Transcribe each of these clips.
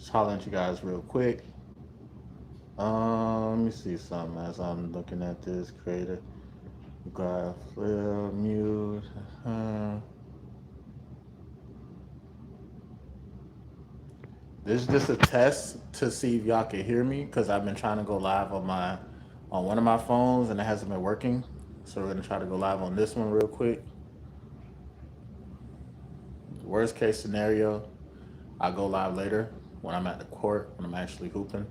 Just holler at you guys real quick. Let me see something as I'm looking at this creator. Graph, mute. Uh, this is just a test to see if y'all can hear me because I've been trying to go live on one of my phones and it hasn't been working. So we're gonna try to go live on this one real quick. Worst case scenario, I'll go live later when I'm at the court when I'm actually hooping.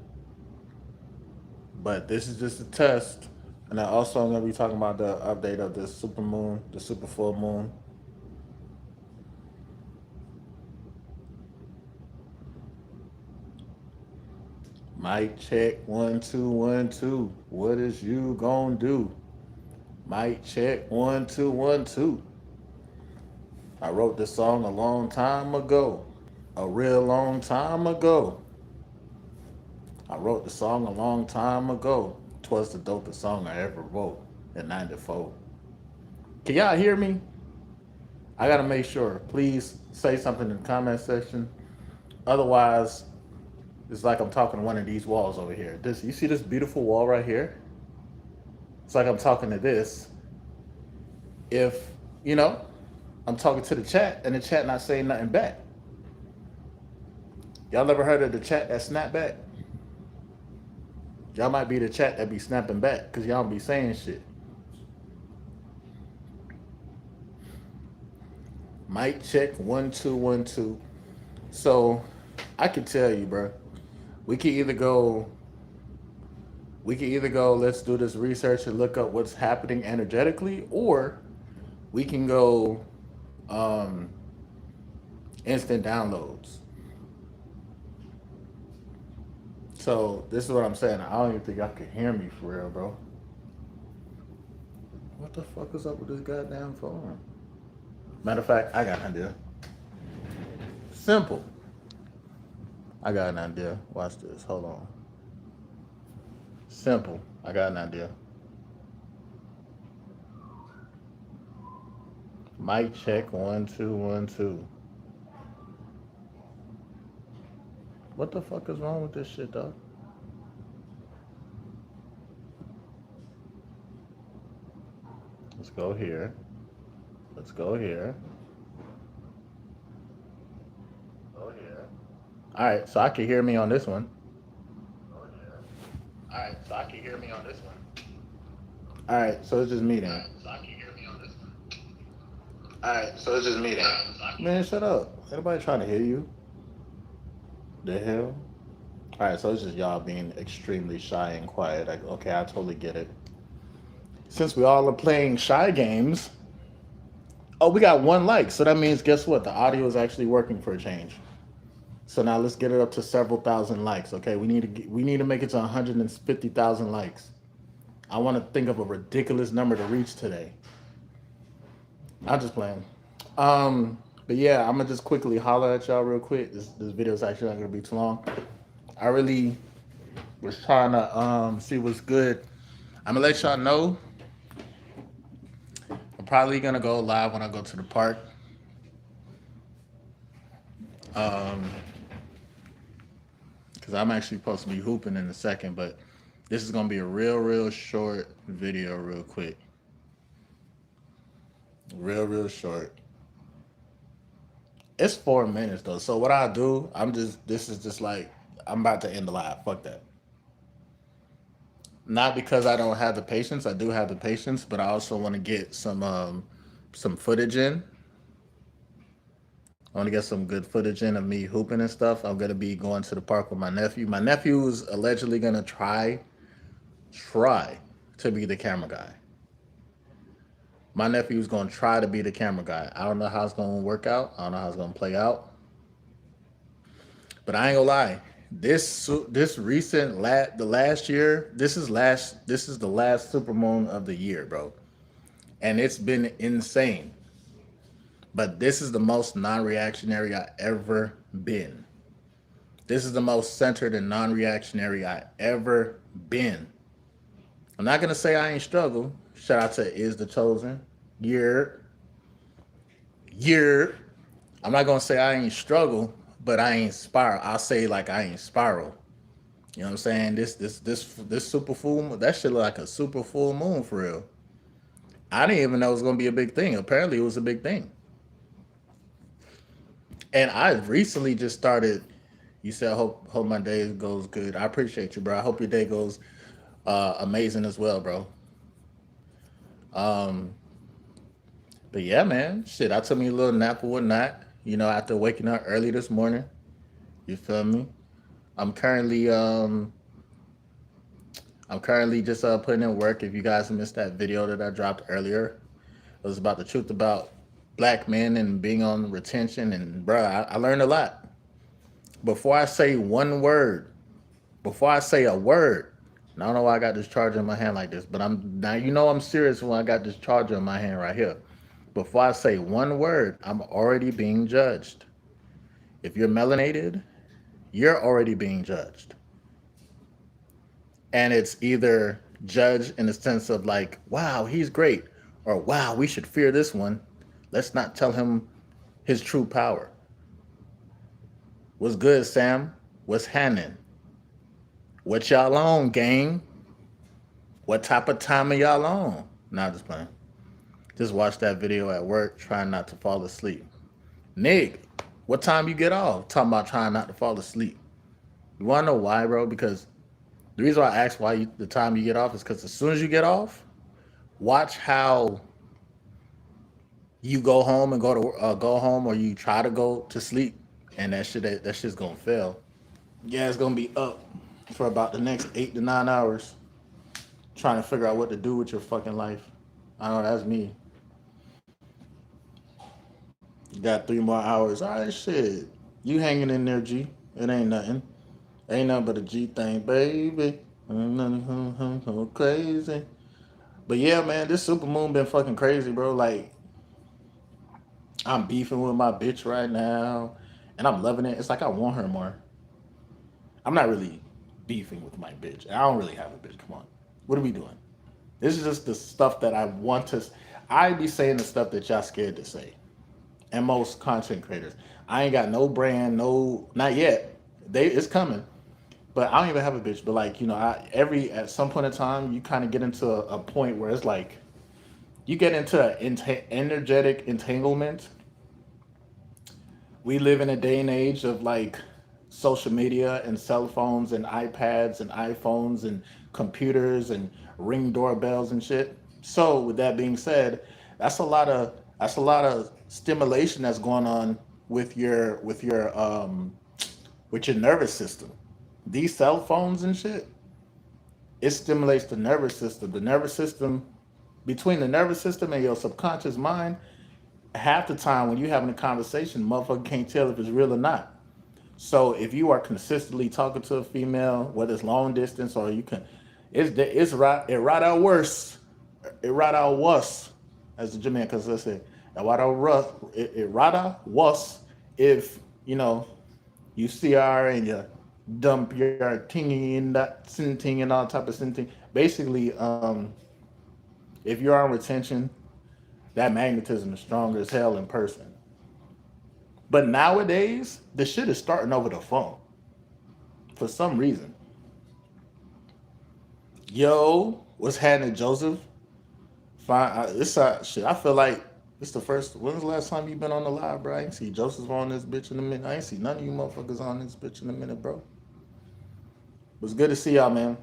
But this is just a test. And then also I'm gonna be talking about the update of the super moon, the super full moon. Mic check 1 2 1 2. What is you gonna do? Mic check 1 2 1 2. I wrote this song a long time ago, a real long time ago. I wrote the song a long time ago. 'Twas the dopest song I ever wrote in '94. Can y'all hear me? I gotta make sure. Please say something in the comment section. Otherwise, it's like I'm talking to one of these walls over here. This, you see this beautiful wall right here? It's like I'm talking to this. If, you know, I'm talking to the chat and the chat not saying nothing back. Y'all ever heard of the chat that snap back? Y'all might be the chat that be snapping back because y'all be saying shit. Mic check 1 2 1 2. So I can tell you, bro. We can either go. We can either go. Let's do this research and look up what's happening energetically, or we can go um, instant downloads. So this is what I'm saying. I don't even think y'all can hear me for real, bro. What the fuck is up with this goddamn phone? Matter of fact, I got an idea. Simple. I got an idea. Watch this. Hold on. Simple. I got an idea. Mic check 1 2 1 2. What the fuck is wrong with this shit, though? Let's go here. Let's go here. Go here. All right, so I can hear me on this one. Go here. All right, so I can hear me on this one. All right, so it's just me then. All right, so I can hear me on this one. All right, so it's just me then. Man, shut up. Anybody trying to hear you? The hell? All right, so it's just y'all being extremely shy and quiet. Like, okay, I totally get it. Since we all are playing shy games, oh, we got 1 like, so that means guess what? The audio is actually working for a change. So now let's get it up to several thousand likes. Okay, we need to make it to 150,000 likes. I want to think of a ridiculous number to reach today. I'm just playing. But yeah, I'm gonna just quickly holler at y'all real quick. This video is actually not gonna be too long. I really was trying to see what's good. I'm gonna let y'all know. I'm probably gonna go live when I go to the park. Um, because I'm actually supposed to be hooping in a second, but this is gonna be a real short video, real quick. Real short. It's 4 minutes though. So what I do, this is just like I'm about to end the live. Fuck that. Not because I don't have the patience. I do have the patience, but I also want to get some footage in. I want to get some good footage in of me hooping and stuff. I'm gonna be going to the park with my nephew. My nephew is allegedly gonna try to be the camera guy. My nephew's gonna try to be the camera guy. I don't know how it's gonna work out. I don't know how it's gonna play out. But I ain't gonna lie. This recent the last year. This is the last supermoon of the year, bro, and it's been insane. But this is the most non-reactionary I ever been. This is the most centered and non-reactionary I ever been. I'm not gonna say I ain't struggle. Shout out to Is the Chosen. Year. I'm not gonna say I ain't struggle, but I ain't spiral. I'll say like I ain't spiral. You know what I'm saying? This super full moon, that shit look like a super full moon for real. I didn't even know it was gonna be a big thing. Apparently, it was a big thing. And I recently just started. You said hope my day goes good. I appreciate you, bro. I hope your day goes amazing as well, bro. Um, but yeah, man, shit. I took me a little nap or whatnot. You know, after waking up early this morning. You feel me? I'm currently um I'm currently just putting in work. If you guys missed that video that I dropped earlier, it was about the truth about black men and being on retention. And bro, I learned a lot. Before I say one word, before I say a word, and I don't know why I got this charger in my hand like this, but I'm now you know I'm serious when I got this charger in my hand right here. Before I say one word, I'm already being judged. If you're melanated, you're already being judged. And it's either judged in the sense of like, wow, he's great, or wow, we should fear this one. Let's not tell him his true power. What's good, Sam? What's happening? What y'all on, gang? What type of time are y'all on? Nah, just playing. Just watch that video at work, trying not to fall asleep. Nick, what time you get off? Talking about trying not to fall asleep. You wanna know why, bro? Because the reason why I asked the time you get off is because as soon as you get off, watch how you go home and go home, or you try to go to sleep, and that shit's gonna fail. Yeah, it's gonna be up for about the next 8 to 9 hours, trying to figure out what to do with your fucking life. I know that's me. You got 3 more hours. All right, shit. You hanging in there, G? It ain't nothing. Ain't nothing but a G thing, baby. Ain't nothing crazy. But yeah, man, this super moon been fucking crazy, bro. Like I'm beefing with my bitch right now, and I'm loving it. It's like I want her more. I'm not really beefing with my bitch. I don't really have a bitch. Come on, what are we doing? This is just the stuff that I want to. I be saying the stuff that y'all scared to say, and most content creators. I ain't got no brand, no, not yet. It's coming, but I don't even have a bitch. But like every at some point in time, you kind of get into a point where it's like you get into an energetic entanglement. We live in a day and age of like social media and cell phones and iPads and iPhones and computers and ring doorbells and shit. So with that being said, that's a lot of stimulation that's going on with your nervous system. These cell phones and shit, it stimulates the nervous system. The nervous system between the nervous system and your subconscious mind, half the time when you're having a conversation, motherfucker can't tell if it's real or not. So if you are consistently talking to a female, whether it's long distance or you can, it's right it right out worse, it right out worse, as the Jamaicans say, it right out worse if you see her and you dump your tingy in that sinting and all type of sinting. Basically, if you're on retention, that magnetism is stronger as hell in person. But nowadays, the shit is starting over the phone for some reason. Yo, what's happening, Joseph? Fine. It's shit. I feel like this the first. When's the last time you been on the live, bro? I ain't see Joseph on this bitch in a minute. I ain't see none of you motherfuckers on this bitch in a minute, bro. It was good to see y'all, man.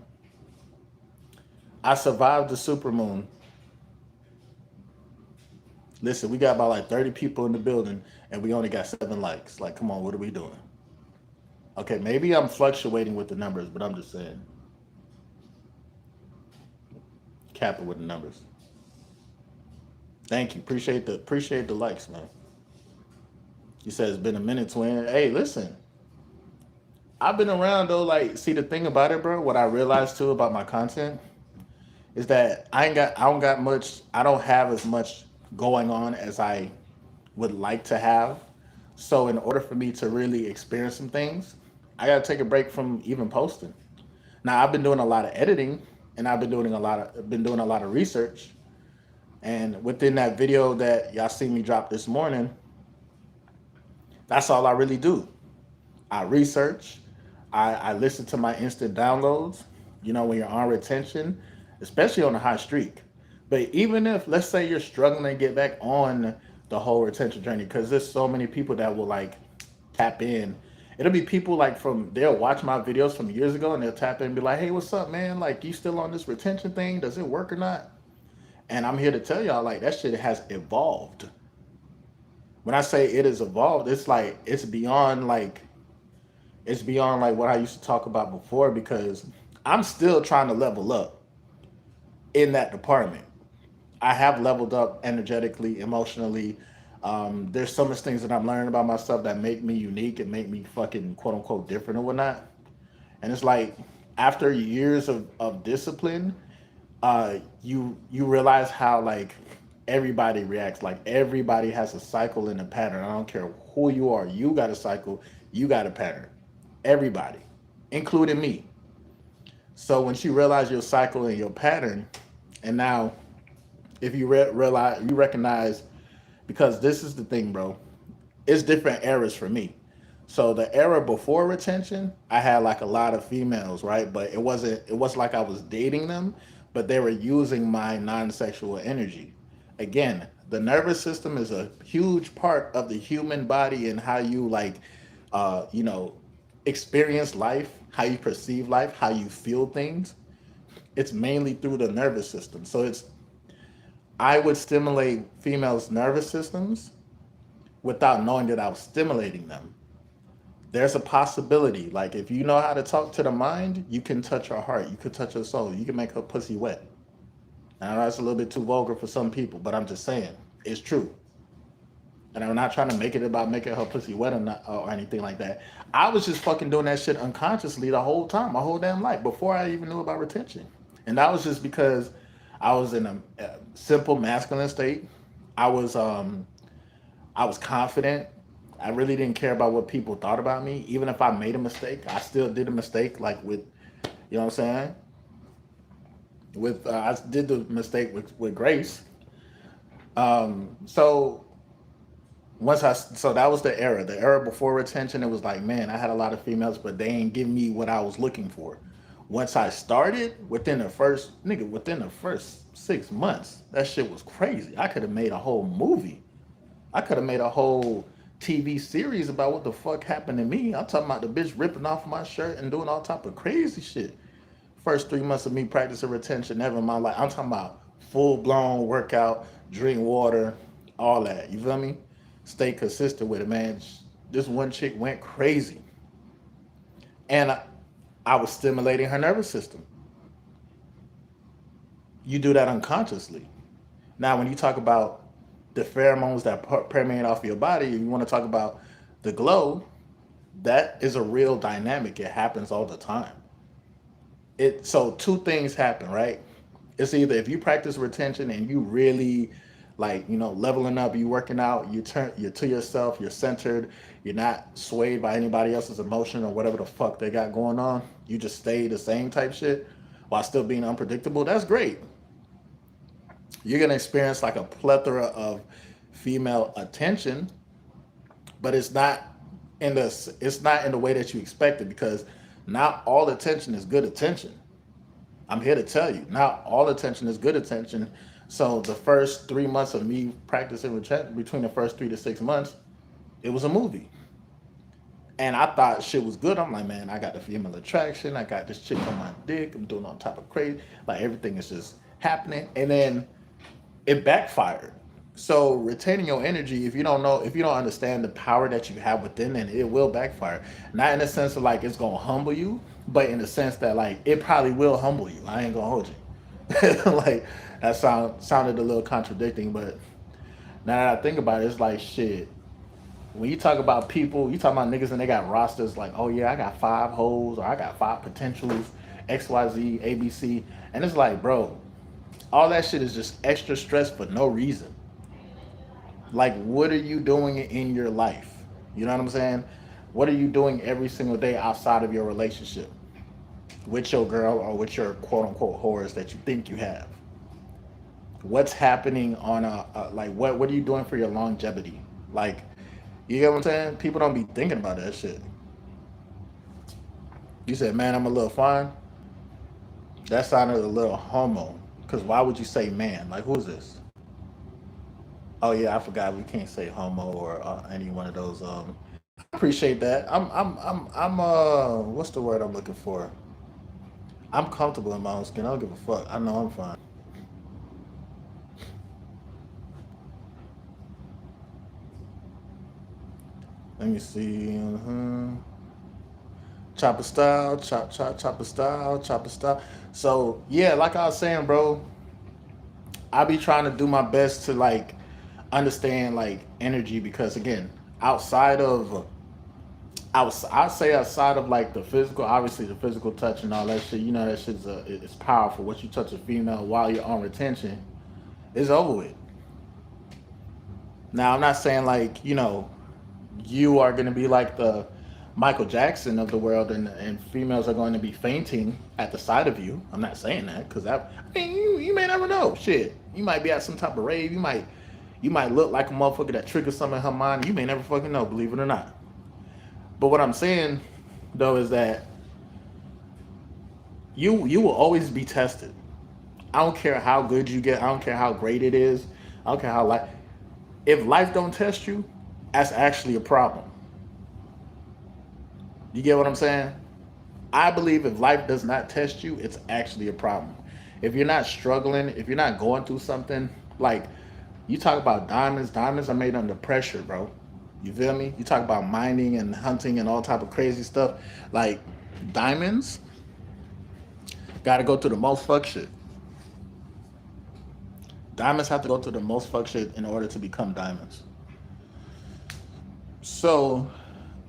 I survived the supermoon. Listen, we got about like 30 people in the building, and we only got 7 likes. Like, come on, what are we doing? Okay, maybe I'm fluctuating with the numbers, but I'm just saying. Cap it with the numbers. Thank you. Appreciate the likes, man. He says it's been a minute, twin. Hey, listen. I've been around though. Like, see the thing about it, bro. What I realized too about my content is that I don't got much. I don't have as much going on as I would like to have. So in order for me to really experience some things, I gotta take a break from even posting. Now I've been doing a lot of editing, and been doing a lot of research. And within that video that y'all see me drop this morning, that's all I really do. I research, I listen to my instant downloads, when you're on retention, especially on a high streak. But even if, let's say, you're struggling to get back on the whole retention journey, because there's so many people that will like tap in. It'll be people like they'll watch my videos from years ago and they'll tap in and be like, hey, what's up, man? Like, you still on this retention thing? Does it work or not? And I'm here to tell y'all, like, that shit has evolved. When I say it has evolved, it's like, it's beyond like what I used to talk about before, because I'm still trying to level up in that department. I have leveled up energetically, emotionally. There's so much things that I'm learning about myself that make me unique and make me fucking quote unquote different or whatnot. And it's like after years of discipline, you realize how like everybody reacts. Like everybody has a cycle and a pattern. I don't care who you are. You got a cycle. You got a pattern. Everybody, including me. So once you realize your cycle and your pattern, and now if you realize you recognize, because this is the thing, bro. It's different eras for me. So the era before retention, I had like a lot of females, right? But it was like I was dating them, but they were using my non-sexual energy. Again, the nervous system is a huge part of the human body and how you like uh, you know, experience life, how you perceive life, how you feel things. It's mainly through the nervous system. So it's I would stimulate females' nervous systems without knowing that I was stimulating them. There's a possibility. Like if you know how to talk to the mind, you can touch her heart. You can touch her soul. You can make her pussy wet. And I know that's a little bit too vulgar for some people, but I'm just saying it's true. And I'm not trying to make it about making her pussy wet or not or anything like that. I was just fucking doing that shit unconsciously the whole time, my whole damn life, before I even knew about retention. And that was just because I was in a simple masculine state. I was um I was confident. I really didn't care about what people thought about me. Even if I made a mistake, I still did a mistake. Like with, you know what I'm saying? I did the mistake with Grace. So so that was the era. The era before retention, it was like, man, I had a lot of females, but they ain't give me what I was looking for. Once I started, within the first 6 months, that shit was crazy. I could have made a whole movie. I could have made a whole TV series about what the fuck happened to me. I'm talking about the bitch ripping off my shirt and doing all type of crazy shit. First 3 months of me practicing retention, never in my life. I'm talking about full blown workout, drink water, all that. You feel me? Stay consistent with it, man. This one chick went crazy, and I was stimulating her nervous system. You do that unconsciously. Now, when you talk about the pheromones that permeate off your body, you want to talk about the glow, that is a real dynamic. It happens all the time. So two things happen, right? It's either if you practice retention and you really like, leveling up, you working out, you're to yourself, you're centered, you're not swayed by anybody else's emotion or whatever the fuck they got going on. You just stay the same type shit while still being unpredictable. That's great. You're gonna experience like a plethora of female attention, but it's not in the way that you expected, because not all attention is good attention. I'm here to tell you, not all attention is good attention. So the first 3 months of me practicing retention, between the first 3 to 6 months, it was a movie. And I thought shit was good. I'm like, man, I got the female attraction. I got this chick on my dick. I'm doing all type of crazy. Like everything is just happening. And then it backfired. So retaining your energy, if you don't understand the power that you have within, then it will backfire. Not in the sense of like it's gonna humble you, but in the sense that like it probably will humble you. I ain't gonna hold you. Like that sounded a little contradicting, but now that I think about it, it's like shit. When you talk about people, you talk about niggas and they got rosters like, oh yeah, I got 5 hoes or I got 5 potentials, XYZ, ABC, and it's like, bro, all that shit is just extra stress for no reason. Like, what are you doing in your life? You know what I'm saying? What are you doing every single day outside of your relationship with your girl or with your quote unquote whores that you think you have? What's happening on like what are you doing for your longevity? Like, you get what I'm saying? People don't be thinking about that shit. You said, man, I'm a little fine. That sounded a little homo. Because why would you say man? Like, who's this? Oh yeah, I forgot we can't say homo or any one of those. I appreciate that. What's the word I'm looking for? I'm comfortable in my own skin. I don't give a fuck. I know I'm fine. Let me see. Chopper style, chopper style, chopper style. So yeah, like I was saying, bro, I be trying to do my best to like understand like energy because again, outside of I say outside of like the physical, obviously the physical touch and all that shit, you know that shit's it's powerful. What you touch a female while you're on retention is over with. Now I'm not saying like you are going to be like the Michael Jackson of the world, and females are going to be fainting at the sight of you. I'm not saying that because I mean you may never know. Shit, you might be at some type of rave. You might look like a motherfucker that triggers something in her mind. You may never fucking know, believe it or not. But what I'm saying though is that you will always be tested. I don't care how good you get. I don't care how great it is. I don't care how like if life don't test you, that's actually a problem. You get what I'm saying? I believe if life does not test you, it's actually a problem. If you're not struggling, if you're not going through something, like you talk about diamonds, diamonds are made under pressure, bro. You feel me? You talk about mining and hunting and all type of crazy stuff. Like diamonds gotta go through the most fuck shit. Diamonds have to go through the most fuck shit in order to become diamonds. So,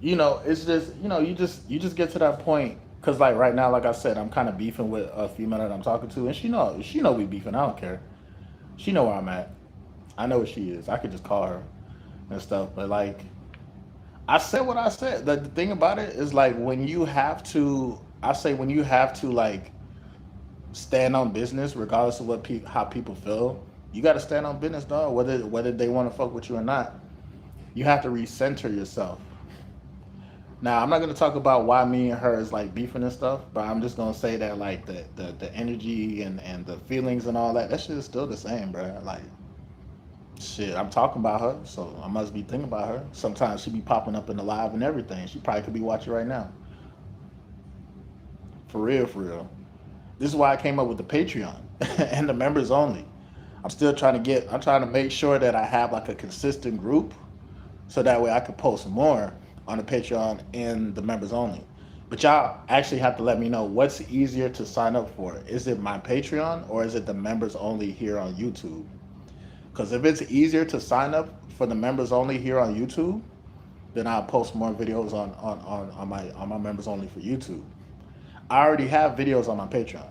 it's just you just get to that point because like right now, like I said, I'm kind of beefing with a female that I'm talking to, and she know we beefing. I don't care. She know where I'm at. I know what she is. I could just call her and stuff. But like I said what I said. The thing about it is like when you have to, I say when you have to like stand on business, regardless of how people feel. You got to stand on business, dog. Whether they want to fuck with you or not, you have to recenter yourself. Now, I'm not gonna talk about why me and her is like beefing and stuff, but I'm just gonna say that like the energy and the feelings and all that shit is still the same, bro. Like shit, I'm talking about her, so I must be thinking about her. Sometimes she be popping up in the live and everything. She probably could be watching right now. For real, for real. This is why I came up with the Patreon and the members only. I'm trying to make sure that I have like a consistent group so that way I could post more on the Patreon and the members only. But y'all actually have to let me know what's easier to sign up for. Is it my Patreon or is it the members only here on YouTube? Because if it's easier to sign up for the members only here on YouTube, then I'll post more videos on my members only for YouTube. I already have videos on my Patreon.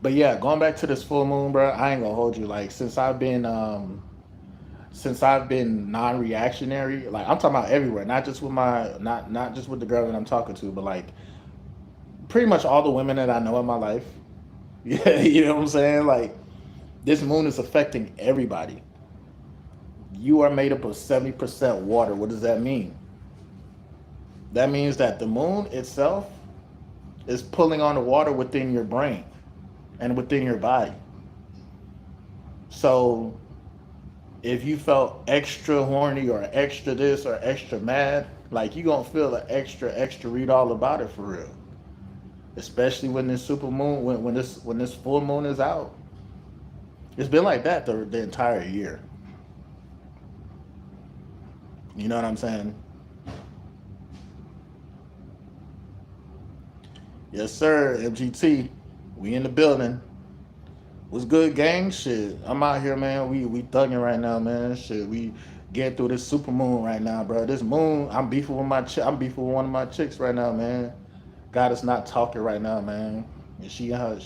But yeah, going back to this full moon, bro, I ain't gonna hold you. Like since I've been non-reactionary, like I'm talking about everywhere, not just with my not just with the girl that I'm talking to, but like pretty much all the women that I know in my life. Yeah, you know what I'm saying? Like this moon is affecting everybody. You are made up of 70% water. What does that mean? That means that the moon itself is pulling on the water within your brain and within your body. So if you felt extra horny or extra this or extra mad, like you gonna feel an extra read all about it for real. Especially when this super moon when this full moon is out. It's been like that the entire year. You know what I'm saying? Yes, sir. MGT, we in the building. What's good, gang? Shit, I'm out here, man. We thugging right now, man. Shit, we getting through this super moon right now, bro. This moon, I'm beefing with one of my chicks right now, man. God is not talking right now, man. And she kind of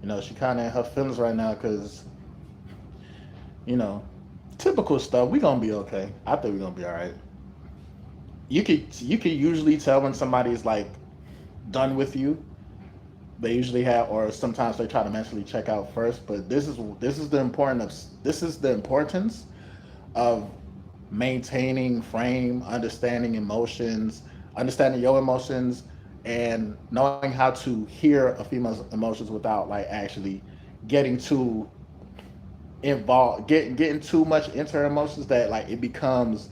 in her feelings right now, cause you know, typical stuff. We gonna be okay. I think we gonna be all right. You could usually tell when somebody's like done with you. They usually have, or sometimes they try to mentally check out first. But this is the importance of maintaining frame, understanding emotions, understanding your emotions and knowing how to hear a female's emotions without like actually getting too involved, getting too much into her emotions that like it becomes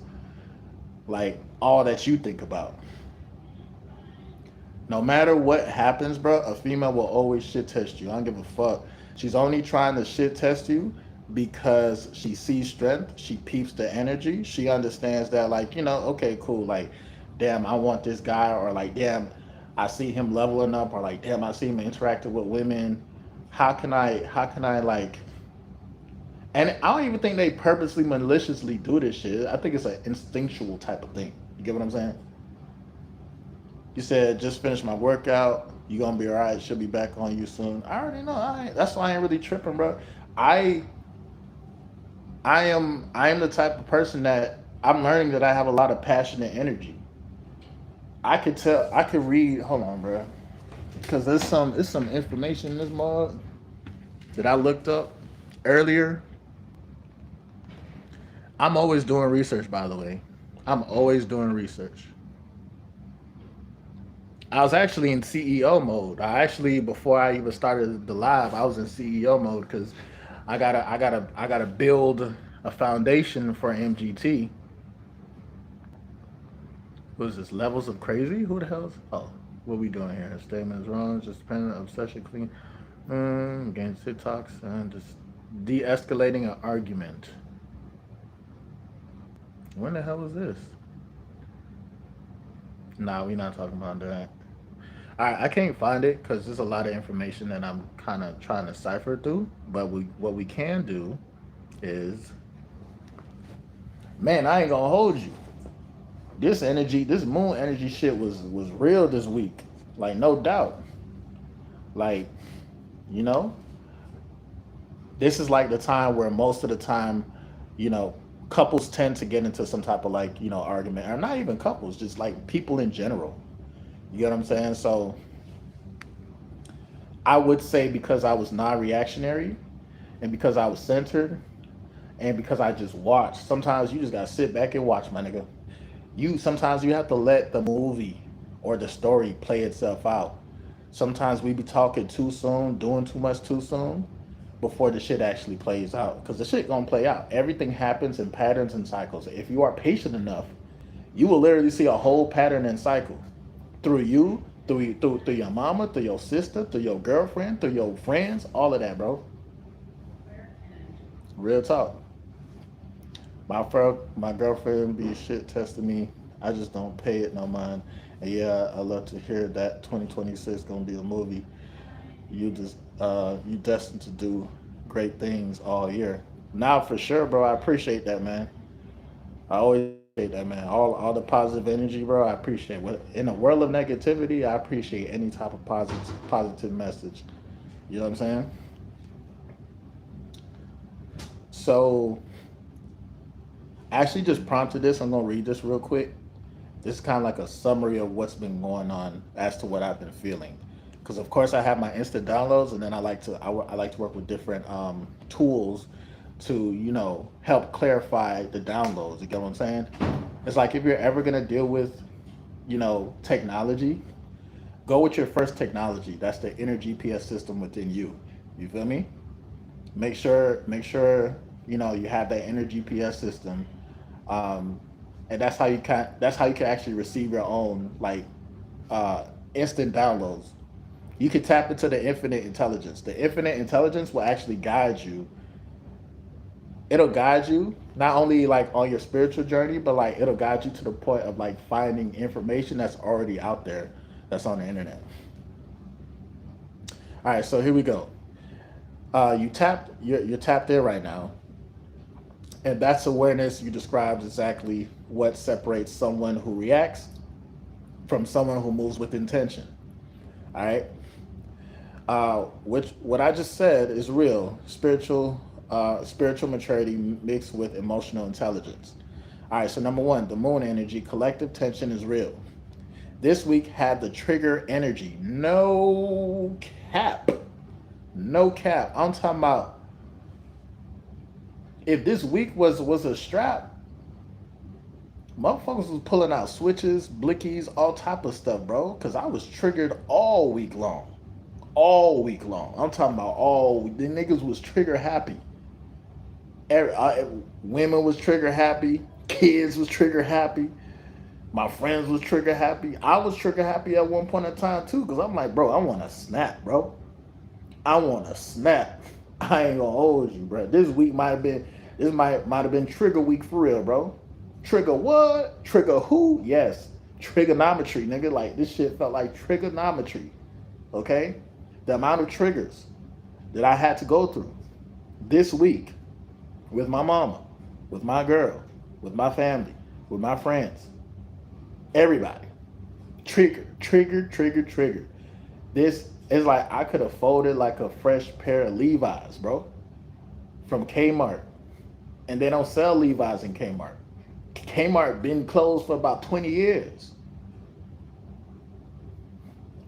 like all that you think about. No matter what happens, bro, a female will always shit test you. I don't give a fuck. She's only trying to shit test you because she sees strength. She peeps the energy. She understands that, like, okay, cool. Like, damn, I want this guy, or like, damn, I see him leveling up, or like, damn, I see him interacting with women. How can I, like, and I don't even think they purposely, maliciously do this shit. I think it's an instinctual type of thing. You get what I'm saying? You said just finished my workout. You gonna be all right. She'll be back on you soon. I already know. That's why I ain't really tripping, bro. I I am the type of person that I'm learning that I have a lot of passion and energy. I could tell. I could read. Hold on, bro. Because there's some information in this mug that I looked up earlier. I'm always doing research, by the way. I'm always doing research. I was actually in CEO mode. I actually, before I even started the live, I was in CEO mode because I gotta build a foundation for MGT. What is this? Levels of crazy? Who the hell's? Oh, what we doing here? Statements wrong. Just dependent obsession clean. Against TikToks and just de-escalating an argument. When the hell is this? Nah, we not talking about that. I can't find it because there's a lot of information that I'm kind of trying to cipher through. But what we can do is, man, I ain't gonna hold you. This energy, this moon energy shit was real this week. Like no doubt. Like you know, this is like the time where most of the time, you know, couples tend to get into some type of like argument, or not even couples, just like people in general. You get what I'm saying? So I would say because I was non-reactionary and because I was centered and because I just watched. Sometimes you just gotta sit back and watch, my nigga. Sometimes you have to let the movie or the story play itself out. Sometimes we be talking too soon, doing too much too soon before the shit actually plays out. Because the shit gonna play out. Everything happens in patterns and cycles. If you are patient enough, you will literally see a whole pattern and cycle through you, through your mama, through your sister, through your girlfriend, through your friends, all of that, bro. Real talk. My girlfriend be shit testing me. I just don't pay it no mind. And yeah, I love to hear that 2026 gonna be a movie. You destined to do great things all year. Now for sure, bro. I appreciate that, man. I always appreciate that, man. All the positive energy, bro. I appreciate. What in a world of negativity, I appreciate any type of positive message. You know what I'm saying? So I actually just prompted this. I'm gonna read this real quick. This is kind of like a summary of what's been going on as to what I've been feeling. Because of course I have my instant downloads, and then I like to work with different tools to help clarify the downloads. You get what I'm saying? It's like if you're ever gonna deal with technology, go with your first technology. That's the inner GPS system within you. You feel me? Make sure you have that inner GPS system, um, and that's how you can actually receive your own like uh, instant downloads. You can tap into the infinite intelligence. The infinite intelligence will actually guide you. It'll guide you not only like on your spiritual journey, but like it'll guide you to the point of like finding information that's already out there, that's on the internet. All right, so here we go. You're tapped in right now, and that's awareness. You described exactly what separates someone who reacts from someone who moves with intention. All right. Which what I just said is real. Spiritual maturity mixed with emotional intelligence. All right. So number one, the moon energy, collective tension is real. This week had the trigger energy. No cap. No cap. I'm talking about if this week was a strap, Motherfuckers was pulling out switches, blickies, all type of stuff, bro. Cause I was triggered all week long. All week long. I'm talking about all week. The niggas was trigger happy. Women was trigger happy. Kids was trigger happy. My friends was trigger happy. I was trigger happy at one point in time too. Cause I'm like, bro, I want to snap, bro. I want to snap. I ain't gonna hold you, bro. This week might have been. This might have been trigger week for real, bro. Trigger what? Trigger who? Yes. Trigonometry, nigga. Like this shit felt like trigonometry. Okay? The amount of triggers that I had to go through this week with my mama, with my girl, with my family, with my friends, everybody. Trigger. This is like I could have folded like a fresh pair of Levi's, bro, from Kmart. And they don't sell Levi's in Kmart. Kmart been closed for about 20 years.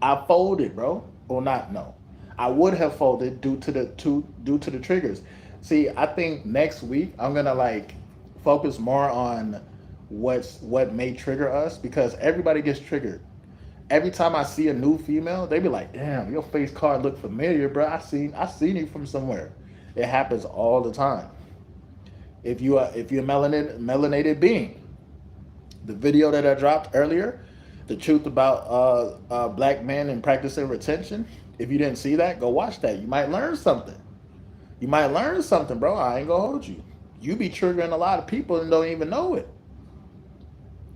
I folded, bro. Or not, no. I would have folded due to the triggers. See, I think next week I'm gonna like focus more on what may trigger us because everybody gets triggered. Every time I see a new female, they be like, "Damn, your face card look familiar, bro. I seen you from somewhere." It happens all the time. If you're a melanated being, the video that I dropped earlier, the truth about black men and practicing retention. If you didn't see that, go watch that. You might learn something. You might learn something, bro. I ain't gonna hold you. You be triggering a lot of people and don't even know it.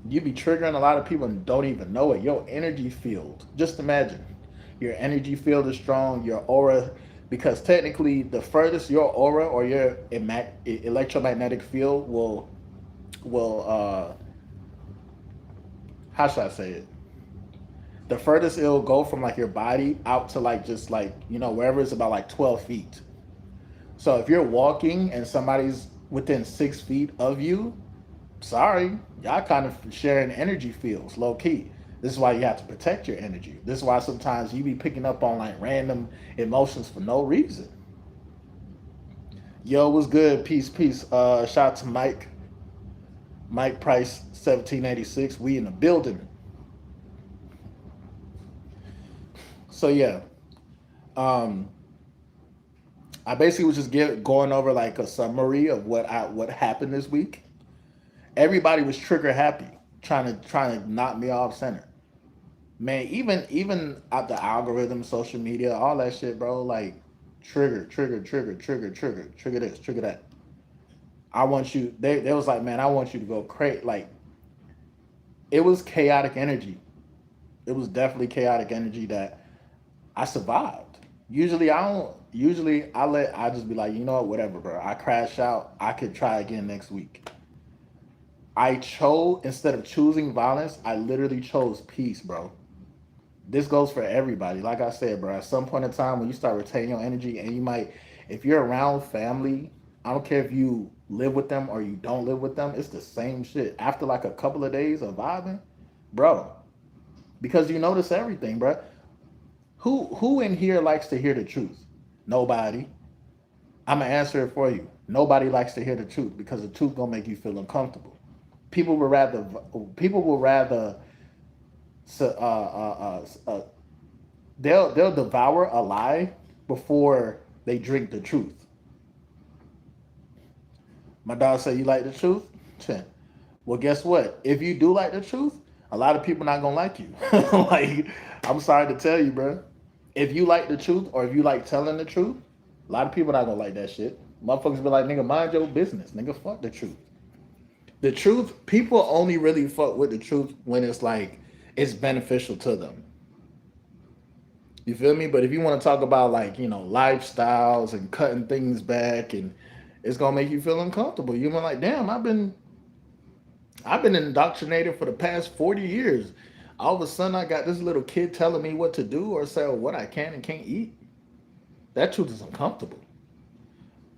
You be triggering a lot of people and don't even know it. Your energy field. Just imagine. Your energy field is strong, your aura, because technically the furthest your aura or your electromagnetic field will how should I say it? The furthest it'll go from like your body out to like just like, wherever it's about like 12 feet. So if you're walking and somebody's within 6 feet of you, sorry, y'all kind of sharing energy fields, low key. This is why you have to protect your energy. This is why sometimes you be picking up on like random emotions for no reason. Yo, what's good? Peace, peace. Shout out to Mike Price, 1786. We in the building. So yeah, um, I basically was just going over like a summary of what happened this week. Everybody was trigger happy, trying to knock me off center. Man, even at the algorithm, social media, all that shit, bro. Like trigger this, trigger that. I want you. They was like, man, I want you to go crazy. Like it was chaotic energy. It was definitely chaotic energy that I survived. Usually I don't. Usually I just be like, you know what, whatever, bro. I crash out. I could try again next week. I chose instead of choosing violence, I literally chose peace, bro. This goes for everybody. Like I said, bro, at some point in time when you start retaining your energy and you might, if you're around family, I don't care if you live with them or you don't live with them, it's the same shit. After like a couple of days of vibing, bro, because you notice everything, bro. Who in here likes to hear the truth? Nobody. I'm gonna answer it for you. Nobody likes to hear the truth because the truth gonna make you feel uncomfortable. People would rather people will rather so, they'll devour a lie before they drink the truth. My dog said, "You like the truth?" Well, guess what? If you do like the truth, a lot of people not gonna like you. Like, I'm sorry to tell you, bro. If you like the truth or if you like telling the truth, a lot of people not gonna like that shit. Motherfuckers be like, "Nigga, mind your business, nigga. Fuck the truth." The truth, people only really fuck with the truth when it's like it's beneficial to them. You feel me? But if you want to talk about like, lifestyles and cutting things back and it's gonna make you feel uncomfortable. You're like, damn, I've been indoctrinated for the past 40 years. All of a sudden I got this little kid telling me what to do or say what I can and can't eat. That truth is uncomfortable.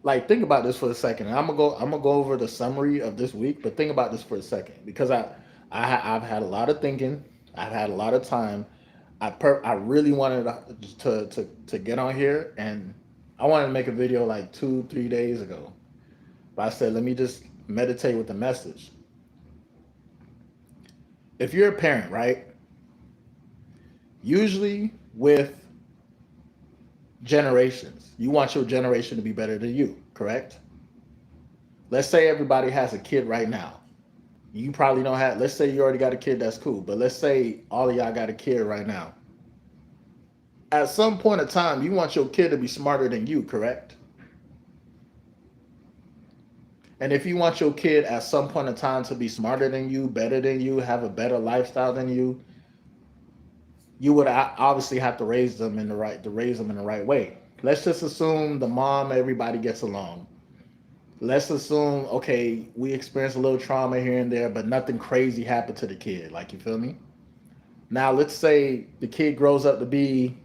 Like think about this for a second. And I'm gonna go over the summary of this week, but think about this for a second because I've had a lot of thinking. I've had a lot of time. I really wanted to get on here and I wanted to make a video like 2-3 days ago. But I said let me just meditate with the message. If you're a parent, right? Usually with generations, you want your generation to be better than you, correct? Let's say everybody has a kid right now. You probably don't have, let's say you already got a kid, that's cool. But let's say all of y'all got a kid right now. At some point in time, you want your kid to be smarter than you, correct? And if you want your kid at some point in time to be smarter than you, better than you, have a better lifestyle than you would obviously have to raise them in the right to raise them in the right way. Let's just assume the mom, everybody gets along. Let's assume, okay, we experience a little trauma here and there, but nothing crazy happened to the kid. Like, you feel me? Now, let's say the kid grows up to be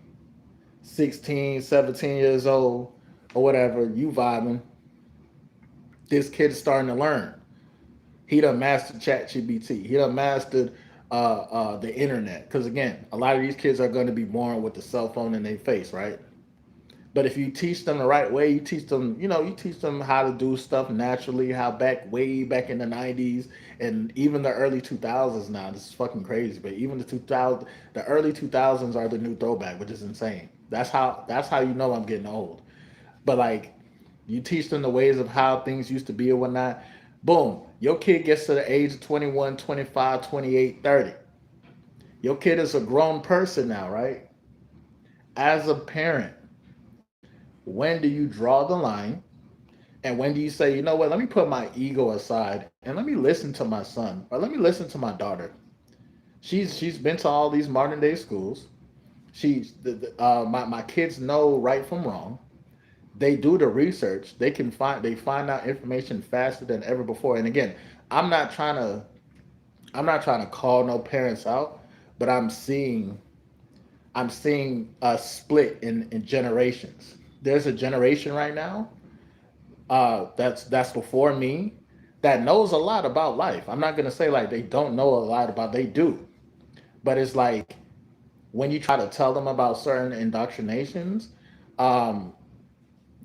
16, 17 years old or whatever, you vibing. This kid is starting to learn. He done mastered ChatGPT. He done mastered the internet. Because again, a lot of these kids are going to be born with the cell phone in their face, right? But if you teach them the right way, you teach them, you teach them how to do stuff naturally, how way back in the 90s and even the early 2000s now. This is fucking crazy, but even the early 2000s are the new throwback, which is insane. That's how you know I'm getting old. But like, you teach them the ways of how things used to be or whatnot. Boom, your kid gets to the age of 21, 25, 28, 30. Your kid is a grown person now, right? As a parent, when do you draw the line? And when do you say, you know what, let me put my ego aside and let me listen to my son or let me listen to my daughter? She's been to all these modern day schools. My kids know right from wrong. They do the research. They find out information faster than ever before. And again, I'm not trying to I'm not trying to call no parents out, but I'm seeing a split in generations. There's a generation right now that's before me that knows a lot about life. I'm not gonna say like they don't know a lot about. They do, but it's like when you try to tell them about certain indoctrinations, um,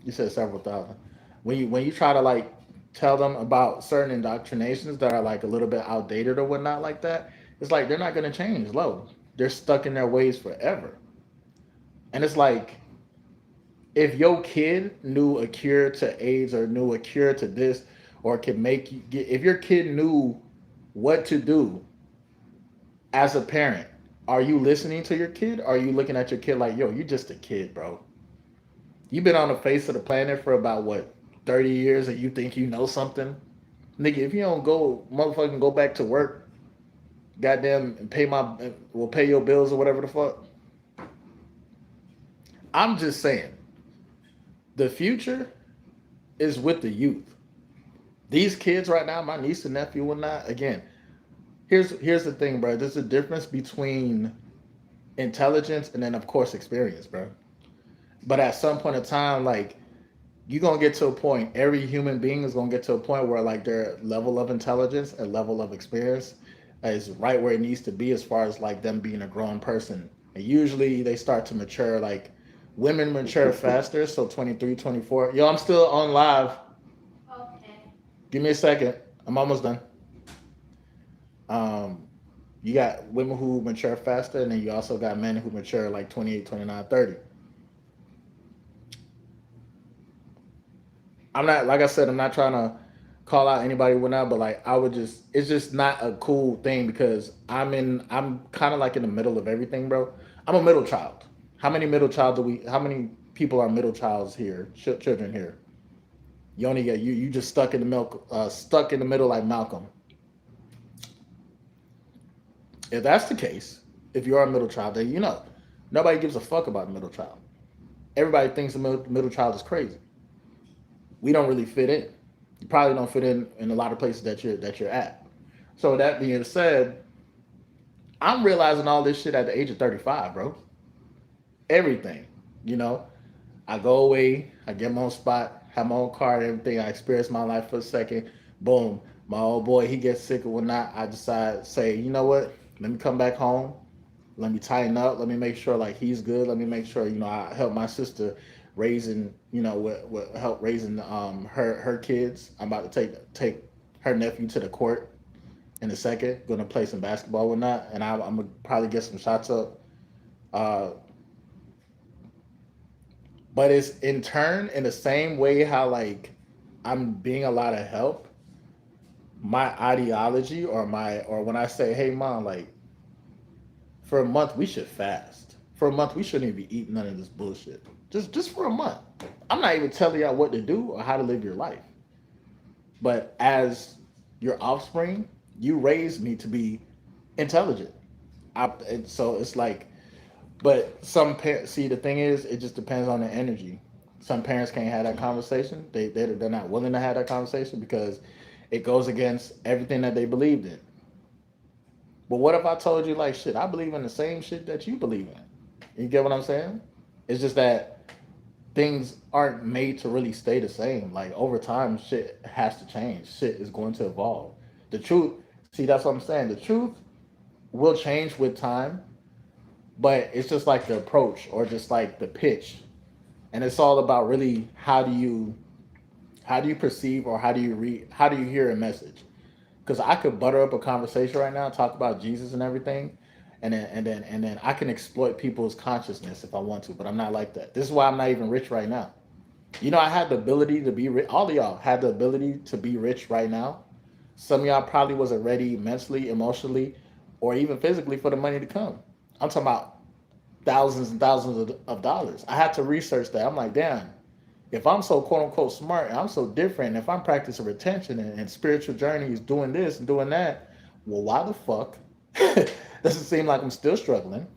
you said several thousand. When you try to like tell them about certain indoctrinations that are like a little bit outdated or whatnot like that, it's like they're not gonna change. Low, they're stuck in their ways forever, and it's like if your kid knew a cure to AIDS or knew a cure to this, or could make you get, if your kid knew what to do as a parent, are you listening to your kid? Or are you looking at your kid like, yo, you're just a kid, bro? You've been on the face of the planet for about what, 30 years and you think you know something? Nigga, if you don't go, motherfucking go back to work, goddamn, and will pay your bills or whatever the fuck. I'm just saying, the future is with the youth. These kids right now, my niece and nephew and not, again, here's the thing, bro. There's a difference between intelligence and then of course experience, bro. But at some point in time, like you're gonna get to a point, every human being is gonna get to a point where like their level of intelligence and level of experience is right where it needs to be as far as like them being a grown person. And usually they start to mature like women mature faster, so 23, 24. Yo, I'm still on live. Okay. Give me a second. I'm almost done. Um, you got women who mature faster, and then you also got men who mature like 28, 29, 30. I'm not, like I said, I'm not trying to call out anybody or whatnot, but like I would just, it's just not a cool thing because I'm kind of like in the middle of everything, bro. I'm a middle child. How many people are middle childs here, children here? You only get, you just stuck in the middle like Malcolm. If that's the case, if you are a middle child, then nobody gives a fuck about a middle child. Everybody thinks a middle child is crazy. We don't really fit in. You probably don't fit in a lot of places that you're at. So that being said, I'm realizing all this shit at the age of 35, bro. Everything, you know. I go away, I get my own spot, have my own car and everything. I experience my life for a second. Boom, my old boy, he gets sick or whatnot. I decide, say, you know what? Let me come back home. Let me tighten up. Let me make sure like he's good. Let me make sure I help my sister raising with help raising her kids. I'm about to take her nephew to the court. in a second. Gonna play some basketball with that, and I'm gonna probably get some shots up. Uh, but it's in turn in the same way how like I'm being a lot of help. My ideology or when I say, hey mom, like for a month we should fast. For a month we shouldn't even be eating none of this bullshit. Just for a month. I'm not even telling y'all what to do or how to live your life. But as your offspring, you raised me to be intelligent. And so it's like, but some parents see the thing is, it just depends on the energy. Some parents can't have that conversation. They're not willing to have that conversation because it goes against everything that they believed in. But what if I told you like shit? I believe in the same shit that you believe in. You get what I'm saying? It's just that things aren't made to really stay the same. Like over time, shit has to change. Shit is going to evolve. The truth, see, that's what I'm saying. The truth will change with time, but it's just like the approach or just like the pitch, and it's all about really how do you perceive or how do you hear a message? Because I could butter up a conversation right now, talk about Jesus and everything, and then I can exploit people's consciousness if I want to, but I'm not like that. This is why I'm not even rich right now. You know, I had the ability to be rich. All of y'all had the ability to be rich right now. Some of y'all probably wasn't ready mentally, emotionally, or even physically for the money to come. I'm talking about thousands and thousands of dollars. I had to research that. I'm like, damn, if I'm so quote unquote smart and I'm so different, and if I'm practicing retention and spiritual journeys, doing this and doing that, well, why the fuck does it seem like I'm still struggling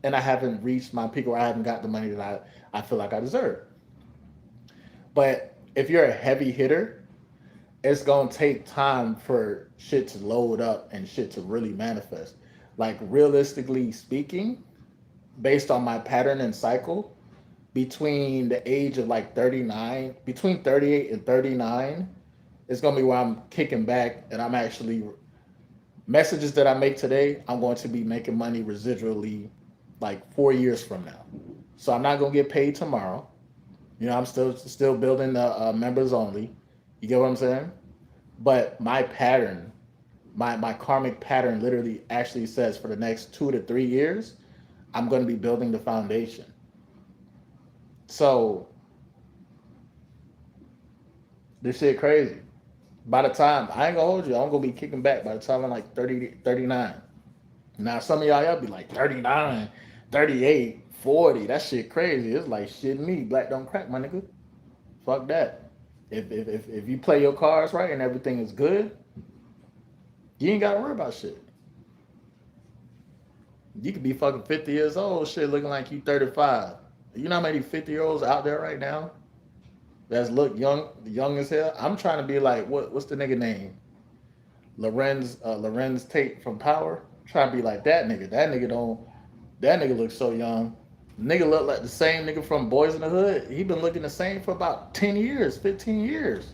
and I haven't reached my peak or I haven't got the money that I feel like I deserve? But if you're a heavy hitter, it's gonna take time for shit to load up and shit to really manifest. Like realistically speaking, based on my pattern and cycle, between the age of like 39, between 38 and 39, it's gonna be where I'm kicking back and I'm actually messages that I make today, I'm going to be making money residually like 4 years from now. So I'm not gonna get paid tomorrow. You know, I'm still building the members only. You get what I'm saying? But my pattern, my karmic pattern, literally actually says for the next 2 to 3 years, I'm going to be building the foundation. So this shit crazy. By the time I ain't gonna hold you, I'm gonna be kicking back by the time I'm like 30, 39. Now some of y'all be like 39, 38, 40. That shit crazy. It's like shit me. Black don't crack, my nigga. Fuck that. If you play your cards right and everything is good, you ain't gotta worry about shit. You could be fucking 50 years old, shit looking like you 35. You know how many 50-year-olds out there right now that's look young as hell? I'm trying to be like, what's the nigga name? Lorenz Tate from Power. I'm trying to be like that nigga. That nigga looks so young. Nigga look like the same nigga from Boys in the Hood. He been looking the same for about 10 years, 15 years.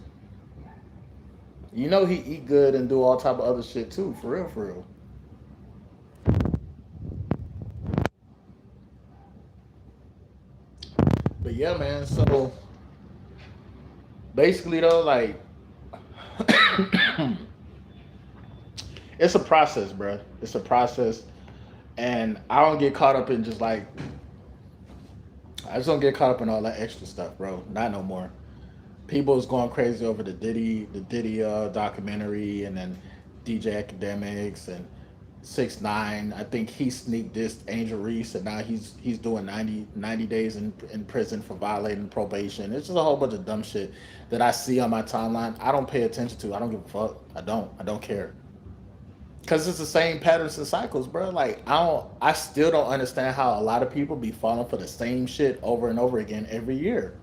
You know he eat good and do all type of other shit too, for real, for real. But yeah, man. So basically though, like it's a process, bro. It's a process, and I don't get caught up in just like I just don't get caught up in all that extra stuff, bro. Not no more. People is going crazy over the Diddy documentary, and then DJ Academics and 6ix9ine. I think he sneaked this Angel Reese, and now he's doing 90 days in prison for violating probation. It's just a whole bunch of dumb shit that I see on my timeline. I don't pay attention to. I don't give a fuck. I don't care. Cause it's the same patterns and cycles, bro. Like I still don't understand how a lot of people be falling for the same shit over and over again every year.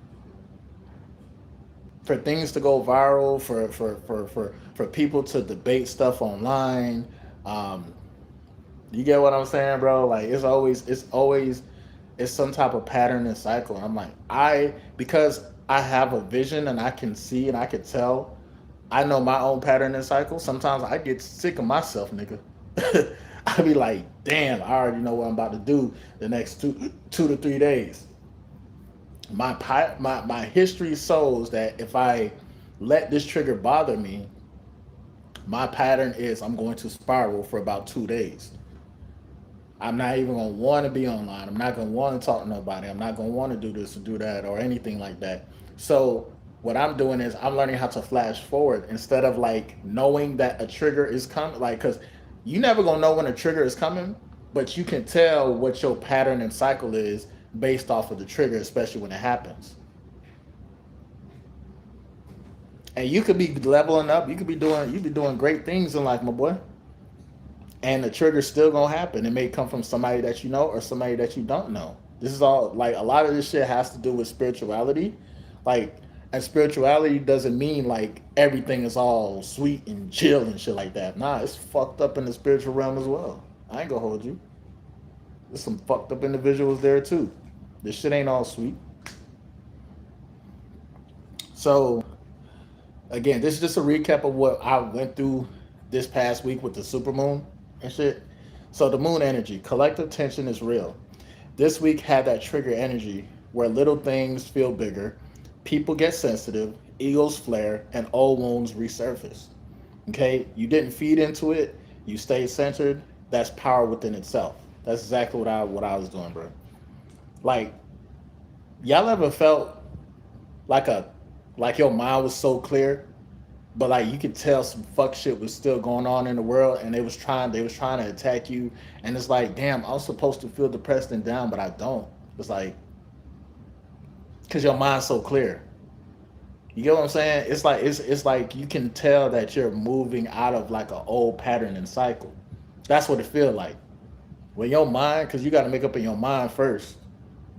For things to go viral, for people to debate stuff online. Um, you get what I'm saying, bro? Like it's some type of pattern and cycle. I'm like, because I have a vision and I can see and I can tell, I know my own pattern and cycle. Sometimes I get sick of myself, nigga. I be like, damn, I already know what I'm about to do the next 2 to 3 days. My history shows that if I let this trigger bother me, My pattern is I'm going to spiral for about 2 days. I'm not even gonna want to be online. I'm not gonna want to talk to nobody. I'm not gonna want to do this or do that or anything like that. So what I'm doing is I'm learning how to flash forward instead of like knowing that a trigger is coming. Like, cause you never gonna know when a trigger is coming, but you can tell what your pattern and cycle is based off of the trigger, especially when it happens. And you could be leveling up. You be doing great things in life, my boy. And the trigger's still gonna happen. It may come from somebody that you know or somebody that you don't know. This is all like a lot of this shit has to do with spirituality. Like, and spirituality doesn't mean like everything is all sweet and chill and shit like that. Nah, it's fucked up in the spiritual realm as well. I ain't gonna hold you. There's some fucked up individuals there too. This shit ain't all sweet. So again, this is just a recap of what I went through this past week with the supermoon and shit. So the moon energy, collective tension is real. This week had that trigger energy where little things feel bigger, people get sensitive, egos flare, and old wounds resurface. Okay, you didn't feed into it, you stayed centered. That's power within itself. That's exactly what I was doing, bro. Like, y'all ever felt like a like your mind was so clear, but like you could tell some fuck shit was still going on in the world, and they was trying to attack you, and it's like, damn, I'm supposed to feel depressed and down, but I don't. It's like because your mind's so clear. You get what I'm saying? It's like you can tell that you're moving out of like an old pattern and cycle. That's what it feels like when your mind, because you got to make up in your mind first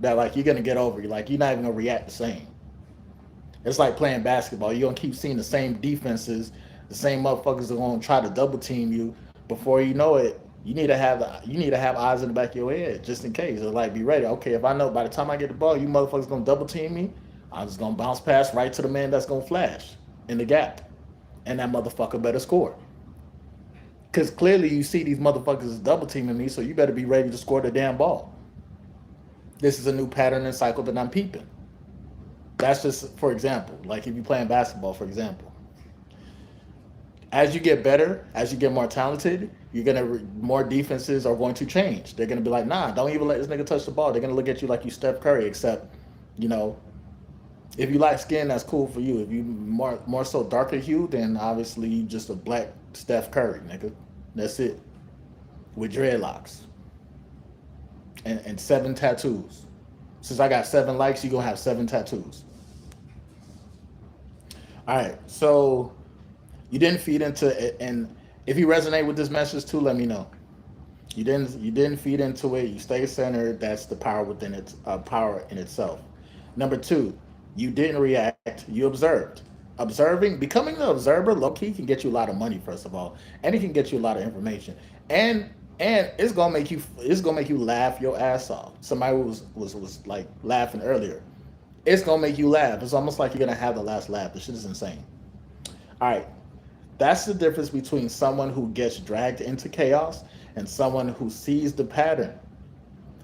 that like you're gonna get over it. Like you're not even gonna react the same. It's like playing basketball. You're gonna keep seeing the same defenses, the same motherfuckers are gonna try to double team you. Before you know it, you need to have eyes in the back of your head just in case. Or like be ready. Okay, if I know by the time I get the ball, you motherfuckers gonna double team me, I'm just gonna bounce pass right to the man that's gonna flash in the gap, and that motherfucker better score. Cause clearly you see these motherfuckers is double teaming me, so you better be ready to score the damn ball. This is a new pattern and cycle that I'm peeping. That's just for example. Like if you're playing basketball, for example, as you get better, as you get more talented, you're gonna more defenses are going to change. They're gonna be like, nah, don't even let this nigga touch the ball. They're gonna look at you like you Steph Curry, except, you know, if you like skin, that's cool for you. If you more so darker hue, then obviously you just a black Steph Curry, nigga. That's it. With dreadlocks and 7 tattoos. Since I got 7 likes, you gonna have 7 tattoos. All right, so you didn't feed into it, and if you resonate with this message too, let me know. You didn't feed into it. You stay centered. That's the power within its power in itself. Number two, you didn't react. You observed. Observing, becoming the observer, low key can get you a lot of money first of all, and it can get you a lot of information, and it's gonna make you laugh your ass off. Somebody was like laughing earlier. It's gonna make you laugh. It's almost like you're gonna have the last laugh. This shit is insane. All right, that's the difference between someone who gets dragged into chaos and someone who sees the pattern.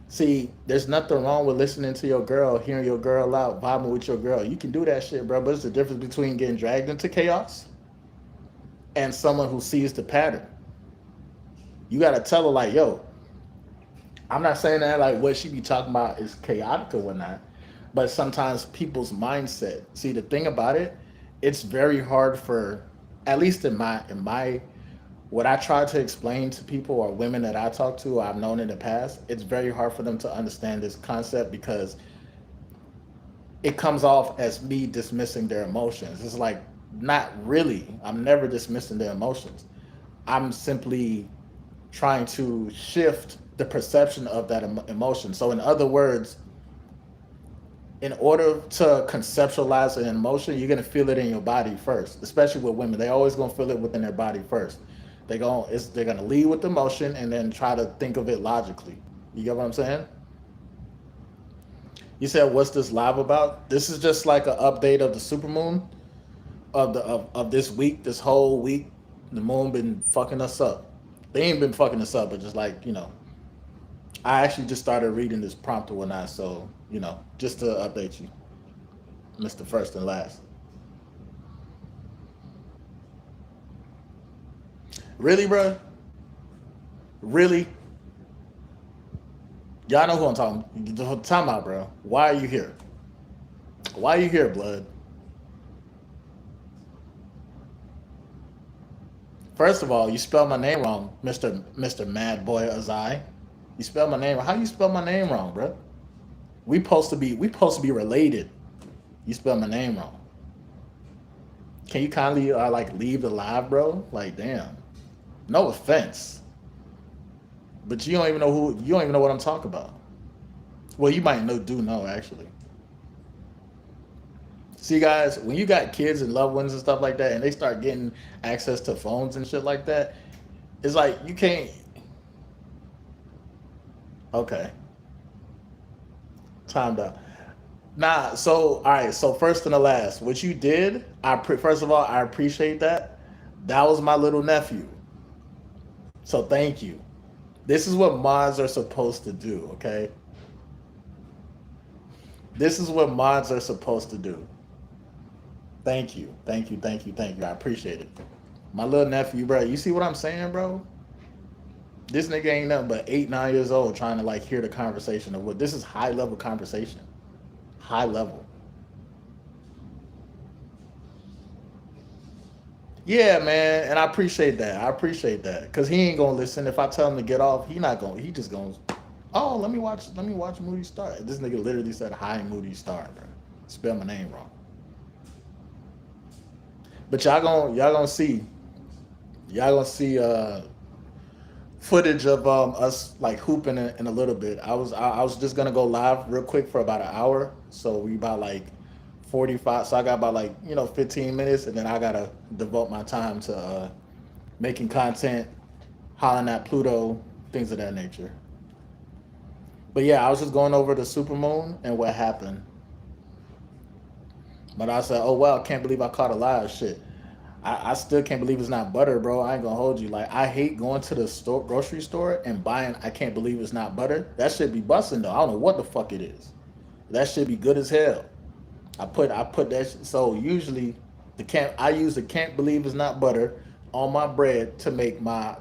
See, there's nothing wrong with listening to your girl, hearing your girl out, vibing with your girl. You can do that shit, bro. But it's the difference between getting dragged into chaos and someone who sees the pattern. You gotta tell her like, yo, I'm not saying that like what she be talking about is chaotic or whatnot, but sometimes people's mindset. See, the thing about it, it's very hard for, at least in my what I try to explain to people or women that I talk to, I've known in the past, it's very hard for them to understand this concept because it comes off as me dismissing their emotions. It's like, not really. I'm never dismissing their emotions. I'm simply trying to shift the perception of that emotion. So, in other words, in order to conceptualize an emotion, you're gonna feel it in your body first. Especially with women, they always gonna feel it within their body first. They're gonna lead with emotion and then try to think of it logically. You get what I'm saying? You said, "What's this live about?" This is just like an update of the supermoon of this week. This whole week, the moon been fucking us up. They ain't been fucking us up, but just like I actually just started reading this prompt or whatnot. So just to update you, Mr. First and Last. Really, bro? Really? Y'all know who I'm talking. Time out, bro. Why are you here? Why are you here, blood? First of all, you spelled my name wrong, Mister Mad Boy Azai. You spelled my name wrong. How you spell my name wrong, bro? We supposed to be related. You spelled my name wrong. Can you kindly like leave the live, bro? Like, damn. No offense, but you don't even know what I'm talking about. Well, you might know actually. See, guys, when you got kids and loved ones and stuff like that, and they start getting access to phones and shit like that, it's like you can't. Okay, timed out. Nah, so all right. So first and the last, what you did, first of all, I appreciate that. That was my little nephew. So thank you. This is what mods are supposed to do. Okay, this is what mods are supposed to do. Thank you, thank you, thank you, thank you. I appreciate it. My little nephew, bro. You see what I'm saying, bro? This nigga ain't nothing but 8, 9 years old trying to like hear the conversation of what this is high level conversation. High level. Yeah, man, and I appreciate that. I appreciate that. Cause he ain't gonna listen. If I tell him to get off, he not gonna he just gonna oh, let me watch Moody Starr. This nigga literally said hi Moody Starr, bro. Spell my name wrong. But y'all gonna see footage of us like hooping in a little bit. I was just gonna go live real quick for about an hour, so we about like 45. So I got about like 15 minutes, and then I gotta devote my time to making content, hollering at Pluto, things of that nature. But yeah, I was just going over the supermoon and what happened. But I said, oh well, can't believe I caught a live shit. I still can't believe it's not butter, bro. I ain't gonna hold you. Like I hate going to the store, grocery store, and buying. I can't believe it's not butter. That should be busting though. I don't know what the fuck it is. That should be good as hell. I put that. So usually, I use the can't believe it's not butter on my bread to make my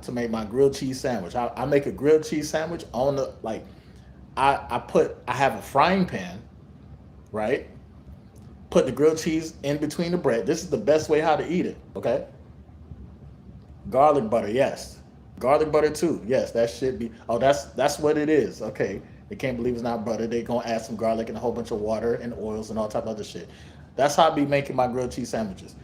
grilled cheese sandwich. I make a grilled cheese sandwich on the like. I have a frying pan, right? Put the grilled cheese in between the bread. This is the best way how to eat it. Okay, garlic butter, yes. Garlic butter too, yes. That should be. Oh, that's what it is. Okay, they can't believe it's not butter. They gonna add some garlic and a whole bunch of water and oils and all type of other shit. That's how I be making my grilled cheese sandwiches.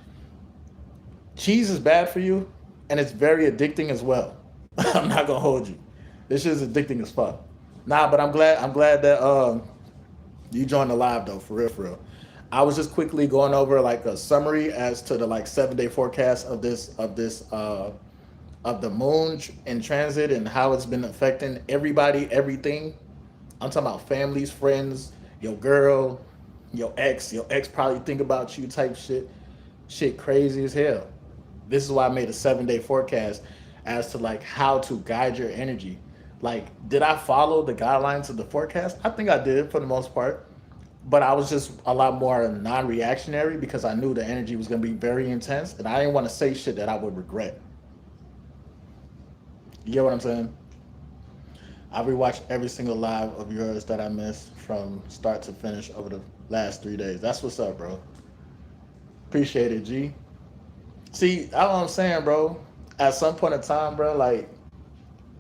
Cheese is bad for you, and it's very addicting as well. I'm not gonna hold you. This shit is addicting as fuck. Nah, but I'm glad that you joined the live though, for real, for real. I was just quickly going over like a summary as to the like 7 day forecast of the moon in transit and how it's been affecting everybody, everything. I'm talking about families, friends, your girl, your ex probably think about you type shit. Shit crazy as hell. This is why I made a 7 day forecast as to like how to guide your energy. Like, did I follow the guidelines of the forecast? I think I did for the most part, but I was just a lot more non-reactionary because I knew the energy was gonna be very intense, and I didn't want to say shit that I would regret. You get what I'm saying? I rewatched every single live of yours that I missed from start to finish over the last 3 days. That's what's up, bro. Appreciate it, G. See, that's what I'm saying, bro. At some point in time, bro, like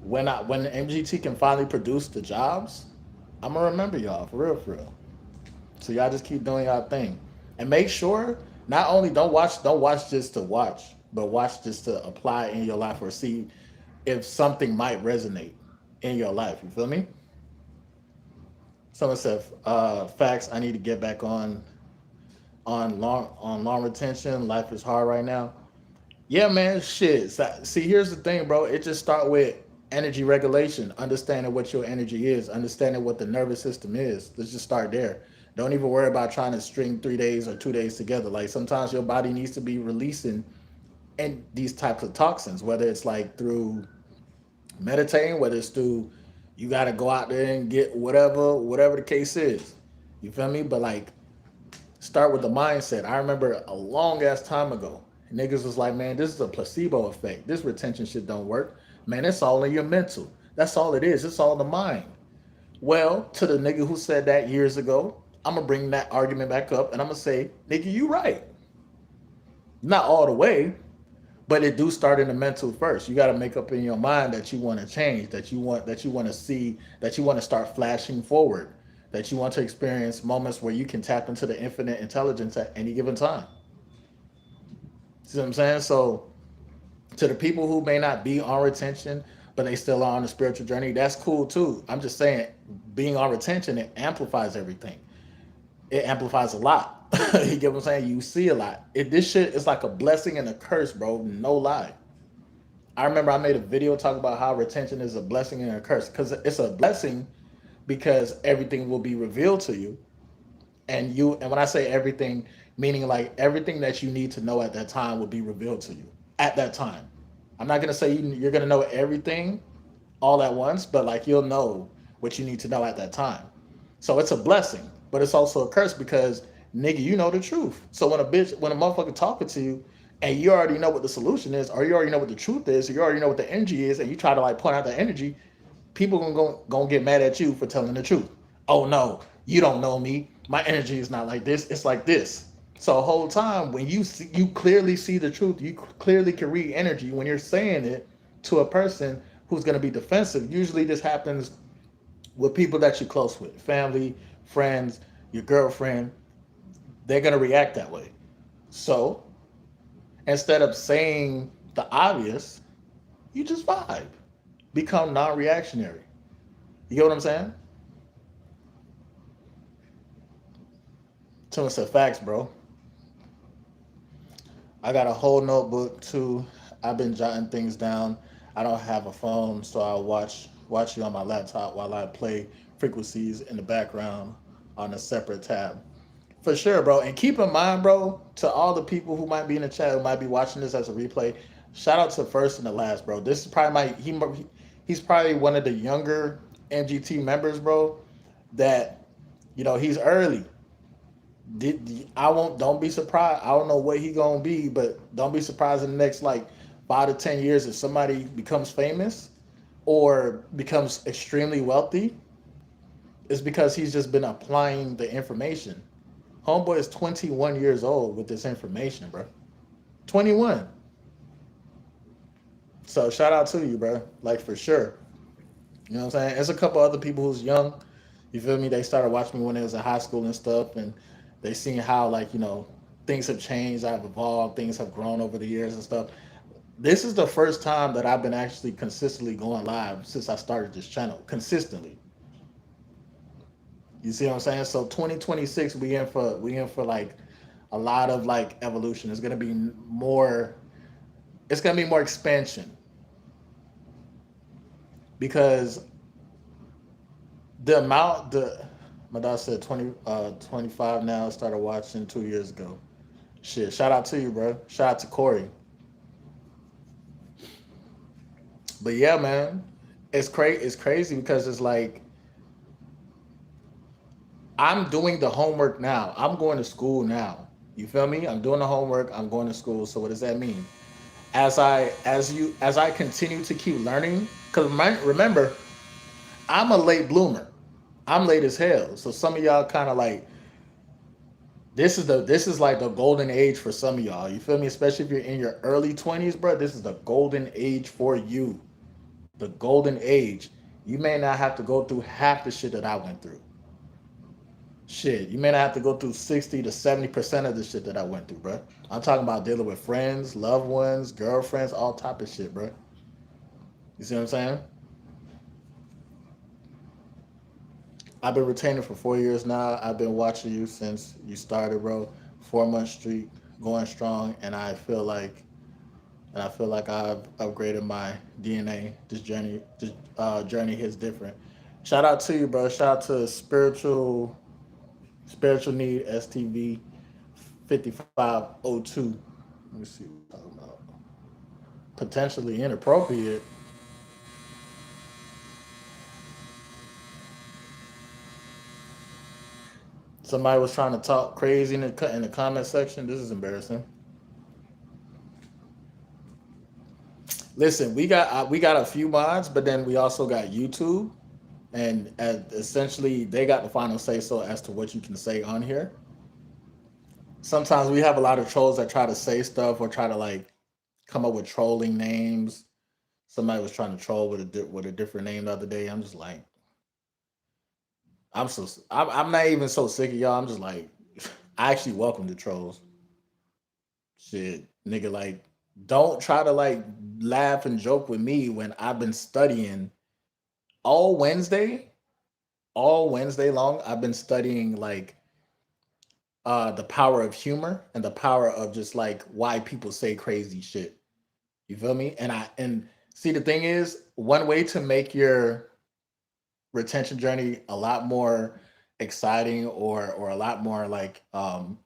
when MGT can finally produce the jobs, I'm gonna remember y'all for real. So y'all just keep doing y'all thing, and make sure not only don't watch just to watch, but watch just to apply in your life or see if something might resonate in your life. You feel me? Someone said, "Facts. I need to get back on long retention. Life is hard right now." Yeah, man. Shit. See, here's the thing, bro. It just start with energy regulation, understanding what your energy is, understanding what the nervous system is. Let's just start there. Don't even worry about trying to string 3 days or 2 days together. Like sometimes your body needs to be releasing and these types of toxins, whether it's like through meditating, whether it's through you got to go out there and get whatever the case is. You feel me? But like start with the mindset. I remember a long ass time ago. Niggas was like, man, this is a placebo effect. This retention shit don't work. Man, it's all in your mental. That's all it is. It's all in the mind. Well, to the nigga who said that years ago, I'm gonna bring that argument back up and I'm gonna say, nigga, you right. Not all the way, but it do start in the mental first. You got to make up in your mind that you want to change, that you want to see, that you want to start flashing forward, that you want to experience moments where you can tap into the infinite intelligence at any given time. See what I'm saying? So to the people who may not be on retention, but they still are on a spiritual journey, that's cool too. I'm just saying, being on retention, it amplifies everything. It amplifies a lot. You get what I'm saying? You see a lot. This shit is like a blessing and a curse, bro. No lie. I remember I made a video talking about how retention is a blessing and a curse. Because it's a blessing because everything will be revealed to you. And when I say everything, meaning like everything that you need to know at that time will be revealed to you at that time. I'm not gonna say you're gonna know everything all at once, but like you'll know what you need to know at that time. So it's a blessing, but it's also a curse because nigga, you know the truth. So when a motherfucker talking to you and you already know what the solution is, or you already know what the truth is, or you already know what the energy is, and you try to like point out the energy, people gonna get mad at you for telling the truth. Oh no, you don't know me. My energy is not like this. It's like this. So the whole time when you clearly see the truth, you clearly can read energy when you're saying it to a person who's gonna be defensive. Usually this happens with people that you're close with, family, friends, your girlfriend. They're gonna react that way. So instead of saying the obvious, you just vibe, become non-reactionary. You get what I'm saying? Someone said facts, bro. I got a whole notebook too. I've been jotting things down. I don't have a phone, so I watch you on my laptop while I play frequencies in the background on a separate tab. For sure, bro. And keep in mind, bro, to all the people who might be in the chat who might be watching this as a replay, shout out to first and the last, bro. This is probably he's probably one of the younger MGT members, bro. That he's early. I won't. Don't be surprised. I don't know what he gonna be, but don't be surprised in the next like 5 to 10 years if somebody becomes famous or becomes extremely wealthy. It's because he's just been applying the information. Homeboy is 21 years old with this information, bro. 21. So shout out to you, bro. Like for sure. You know what I'm saying? There's a couple other people who's young. You feel me? They started watching me when they was in high school and stuff, and they seen how like things have changed. I've evolved. Things have grown over the years and stuff. This is the first time that I've been actually consistently going live since I started this channel. Consistently. You see what I'm saying? So 2026, we in for like a lot of like evolution. It's gonna be more. It's gonna be more expansion because the amount the my dad said 25 now. Started watching 2 years ago. Shit, shout out to you, bro. Shout out to Corey. But yeah, man, it's crazy because it's like I'm doing the homework now. I'm going to school now. You feel me? I'm doing the homework. I'm going to school. So what does that mean? As I continue to keep learning, because remember, I'm a late bloomer. I'm late as hell. So some of y'all kind of like this is like the golden age for some of y'all. You feel me? Especially if you're in your early 20s, bro. This is the golden age for you. The golden age. You may not have to go through half the shit that I went through. Shit, you may not have to go through 60 to 70% of the shit that I went through, bro. I'm talking about dealing with friends, loved ones, girlfriends, all type of shit, bro. You see what I'm saying? I've been retaining for 4 years now. I've been watching you since you started, bro. 4 month streak, going strong, and I feel like I've upgraded my DNA. This journey hits different. Shout out to you, bro. Shout out to spiritual need STV 5502. Let me see what I'm talking about. Potentially inappropriate. Somebody was trying to talk crazy in the comment section. This is embarrassing. Listen, we got a few mods, but then we also got YouTube, and essentially they got the final say so as to what you can say on here. Sometimes we have a lot of trolls that try to say stuff or try to like come up with trolling names. Somebody was trying to troll with with a different name the other day. I'm just like, I'm not even so sick of y'all. I'm just like, I actually welcome the trolls. Shit, nigga, like, don't try to like laugh and joke with me when I've been studying all Wednesday, all Wednesday long. I've been studying like the power of humor and the power of just like why people say crazy shit. You feel me? And see the thing is, one way to make your retention journey a lot more exciting or a lot more like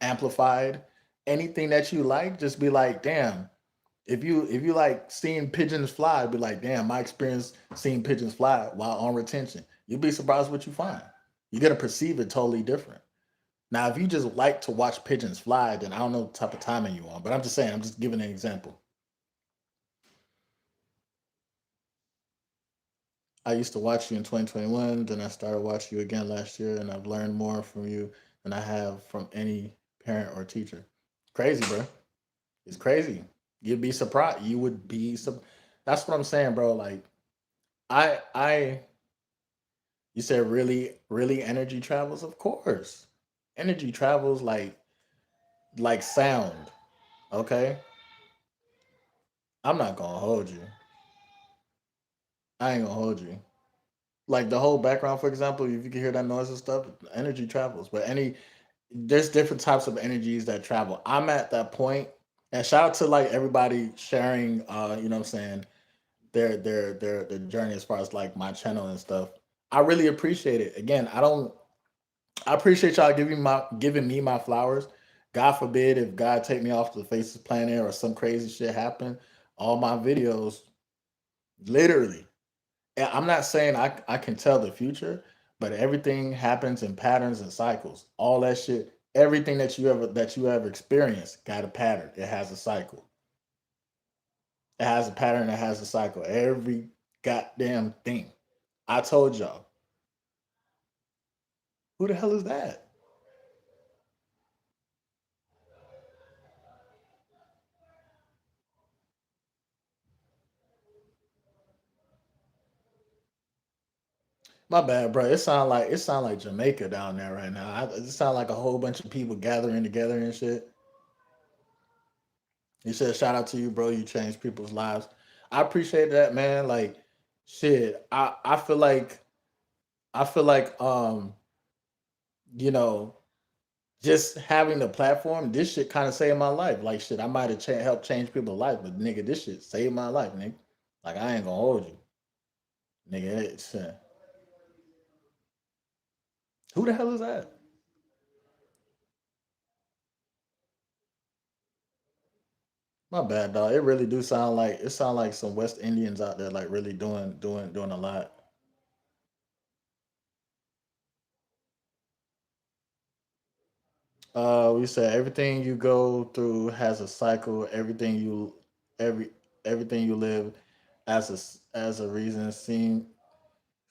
amplified. Anything that you like, just be like, damn. If you like seeing pigeons fly, be like, damn, my experience seeing pigeons fly while on retention. You'll be surprised what you find. You're gonna perceive it totally different. Now, if you just like to watch pigeons fly, then I don't know the type of timing you on. But I'm just saying, I'm just giving an example. I used to watch you in 2021, then I started watching you again last year, and I've learned more from you than I have from any parent or teacher. Crazy, bro. It's crazy. You'd be surprised. You would be That's what I'm saying, bro. Like I you said really energy travels, of course. Energy travels like sound, okay? I'm not gonna hold you. I ain't gonna hold you. Like the whole background, for example, if you can hear that noise and stuff, energy travels. But there's different types of energies that travel. I'm at that point, and shout out to like everybody sharing, you know what I'm saying, their journey as far as like my channel and stuff. I really appreciate it. Again, I appreciate y'all giving me my flowers. God forbid if God take me off the face of the planet or some crazy shit happen, all my videos, literally. And I'm not saying I can tell the future, but everything happens in patterns and cycles. All that shit, everything that you ever experienced got a pattern. It has a cycle. It has a pattern. It has a cycle. Every goddamn thing. I told y'all. Who the hell is that? My bad, bro. It sound like Jamaica down there right now. It sound like a whole bunch of people gathering together and shit. He said, "Shout out to you, bro. You changed people's lives." I appreciate that, man. Like, shit. I feel like you know, just having the platform, this shit kind of saved my life. Like, shit, I might have helped change people's life, but nigga, this shit saved my life, nigga. Like, I ain't gonna hold you, nigga. Who the hell is that? My bad, dog. It really do sound like some West Indians out there, like really doing a lot. We said everything you go through has a cycle. Every everything you live as a reason. Seeing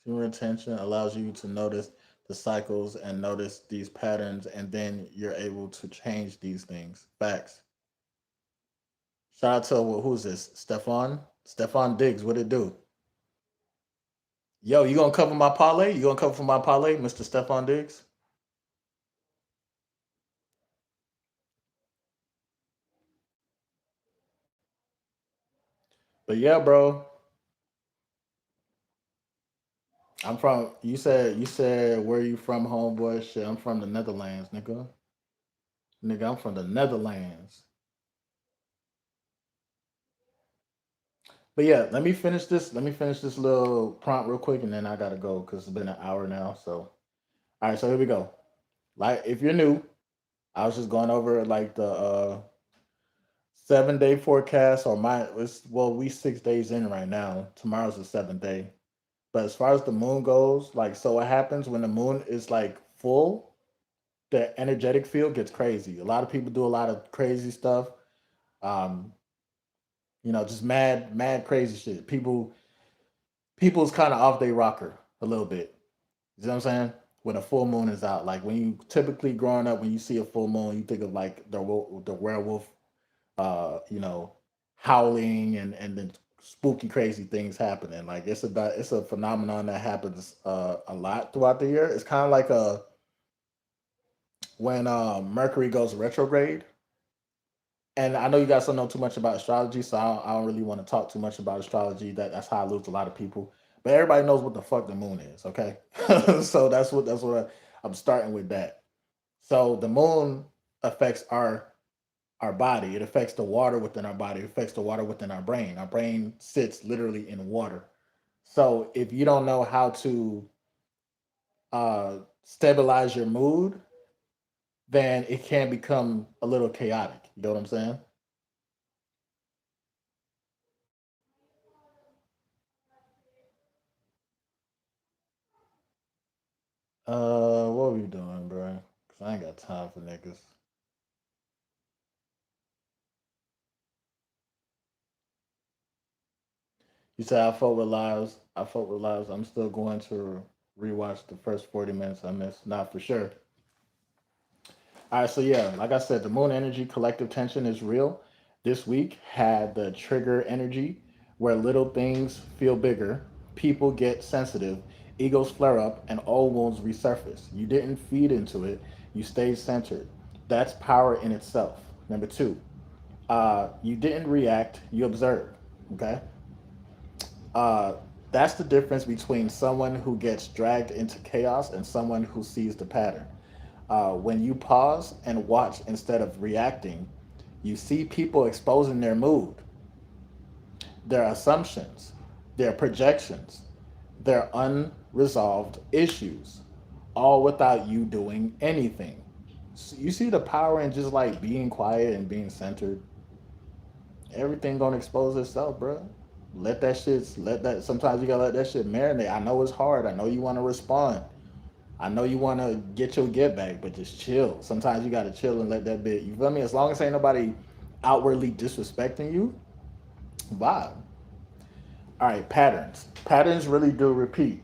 retention allows you to notice the cycles and notice these patterns, and then you're able to change these things. Facts. Shout out to who's this? Stefan Diggs. What it do? Yo, you gonna cover my parlay? You gonna cover for my parlay, Mr. Stefan Diggs? But yeah, bro. You said where you from, homeboy? Shit, I'm from the Netherlands, nigga. Nigga, I'm from the Netherlands. But yeah, Let me finish this little prompt real quick, and then I gotta go because it's been an hour now. So, all right, so here we go. Like, if you're new, I was just going over like the 7 day forecast, or we 6 days in right now. Tomorrow's the seventh day. But as far as the moon goes, like, so what happens when the moon is like full? The energetic field gets crazy. A lot of people do a lot of crazy stuff. Um, Just mad crazy shit. People's kind of off their rocker a little bit. You know what I'm saying? When a full moon is out, like when you typically growing up, when you see a full moon, you think of like the werewolf, uh, you know, howling and then spooky crazy things happening. Like it's a phenomenon that happens a lot throughout the year. It's kind of like a when Mercury goes retrograde. And I know you guys don't know too much about astrology, so I don't really want to talk too much about astrology. That's how I lose a lot of people. But everybody knows what the fuck the moon is, okay? So I'm starting with that. So the moon affects our body. It affects the water within our body. It affects the water within our brain. Our brain sits literally in water. So if you don't know how to stabilize your mood, then it can become a little chaotic. You know what I'm saying? What were you doing, bro? Cause I ain't got time for niggas. You said I fought with lives. I fought with lives. I'm still going to rewatch the first 40 minutes I missed. Not for sure. All right, so yeah, like I said, the moon energy collective tension is real. This week had the trigger energy where little things feel bigger, people get sensitive, egos flare up, and old wounds resurface. You didn't feed into it, you stayed centered. That's power in itself. Number two, you didn't react, you observed. Okay? Uh, that's the difference between someone who gets dragged into chaos and someone who sees the pattern. When you pause and watch instead of reacting, you see people exposing their mood, their assumptions, their projections, their unresolved issues, all without you doing anything. So you see the power in just like being quiet and being centered. Everything gonna expose itself, bro. Let that shit. Let that. Sometimes you gotta let that shit marinate. I know it's hard. I know you want to respond. I know you want to get your get back, but just chill. Sometimes you gotta chill and let that bit. You feel me? As long as ain't nobody outwardly disrespecting you, vibe. All right, patterns. Patterns really do repeat.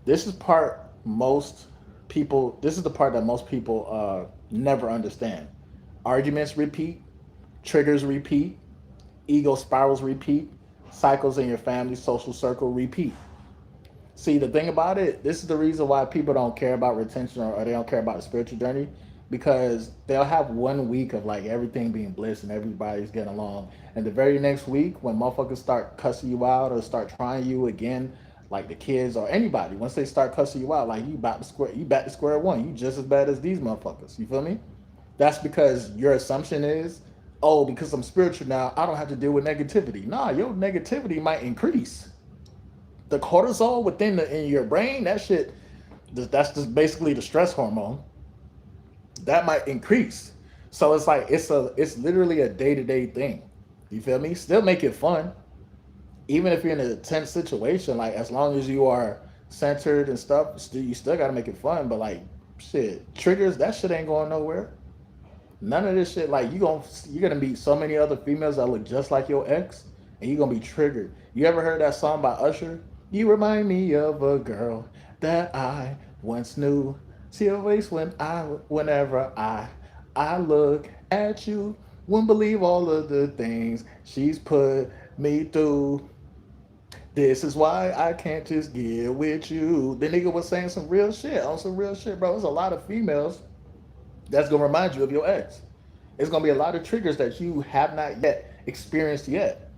This is part most people. This is the part that most people never understand. Arguments repeat. Triggers repeat. Ego spirals repeat. Cycles in your family social circle repeat. See, the thing about it, this is the reason why people don't care about retention or they don't care about the spiritual journey because they'll have 1 week of like everything being bliss and everybody's getting along. And the very next week, when motherfuckers start cussing you out or start trying you again, like the kids or anybody, once they start cussing you out, like you back to square one. You just as bad as these motherfuckers. You feel me? That's because your assumption is, oh, because I'm spiritual now, I don't have to deal with negativity. Nah, your negativity might increase. The cortisol within in your brain, that shit, that's just basically the stress hormone. That might increase. So it's like it's literally a day-to-day thing. You feel me? Still make it fun. Even if you're in a tense situation, like as long as you are centered and stuff, you still gotta make it fun. But like shit, triggers, that shit ain't going nowhere. None of this shit. Like you're gonna meet so many other females that look just like your ex, and you're gonna be triggered. You ever heard that song by Usher? You remind me of a girl that I once knew. See her waist whenever I look at you. Wouldn't believe all of the things she's put me through. This is why I can't just get with you. The nigga was saying some real shit on some real shit, bro. There's a lot of females that's gonna remind you of your ex. It's gonna be a lot of triggers that you have not yet experienced yet.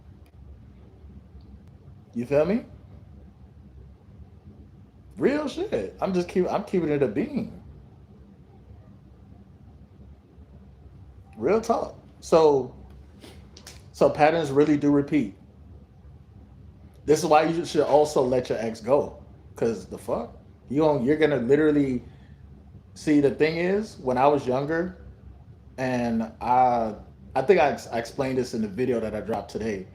You feel me? Real shit. I'm keeping it a bean. Real talk. So patterns really do repeat. This is why you should also let your ex go. Cause the fuck? You're gonna literally see the thing is when I was younger and I think I explained this in the video that I dropped today.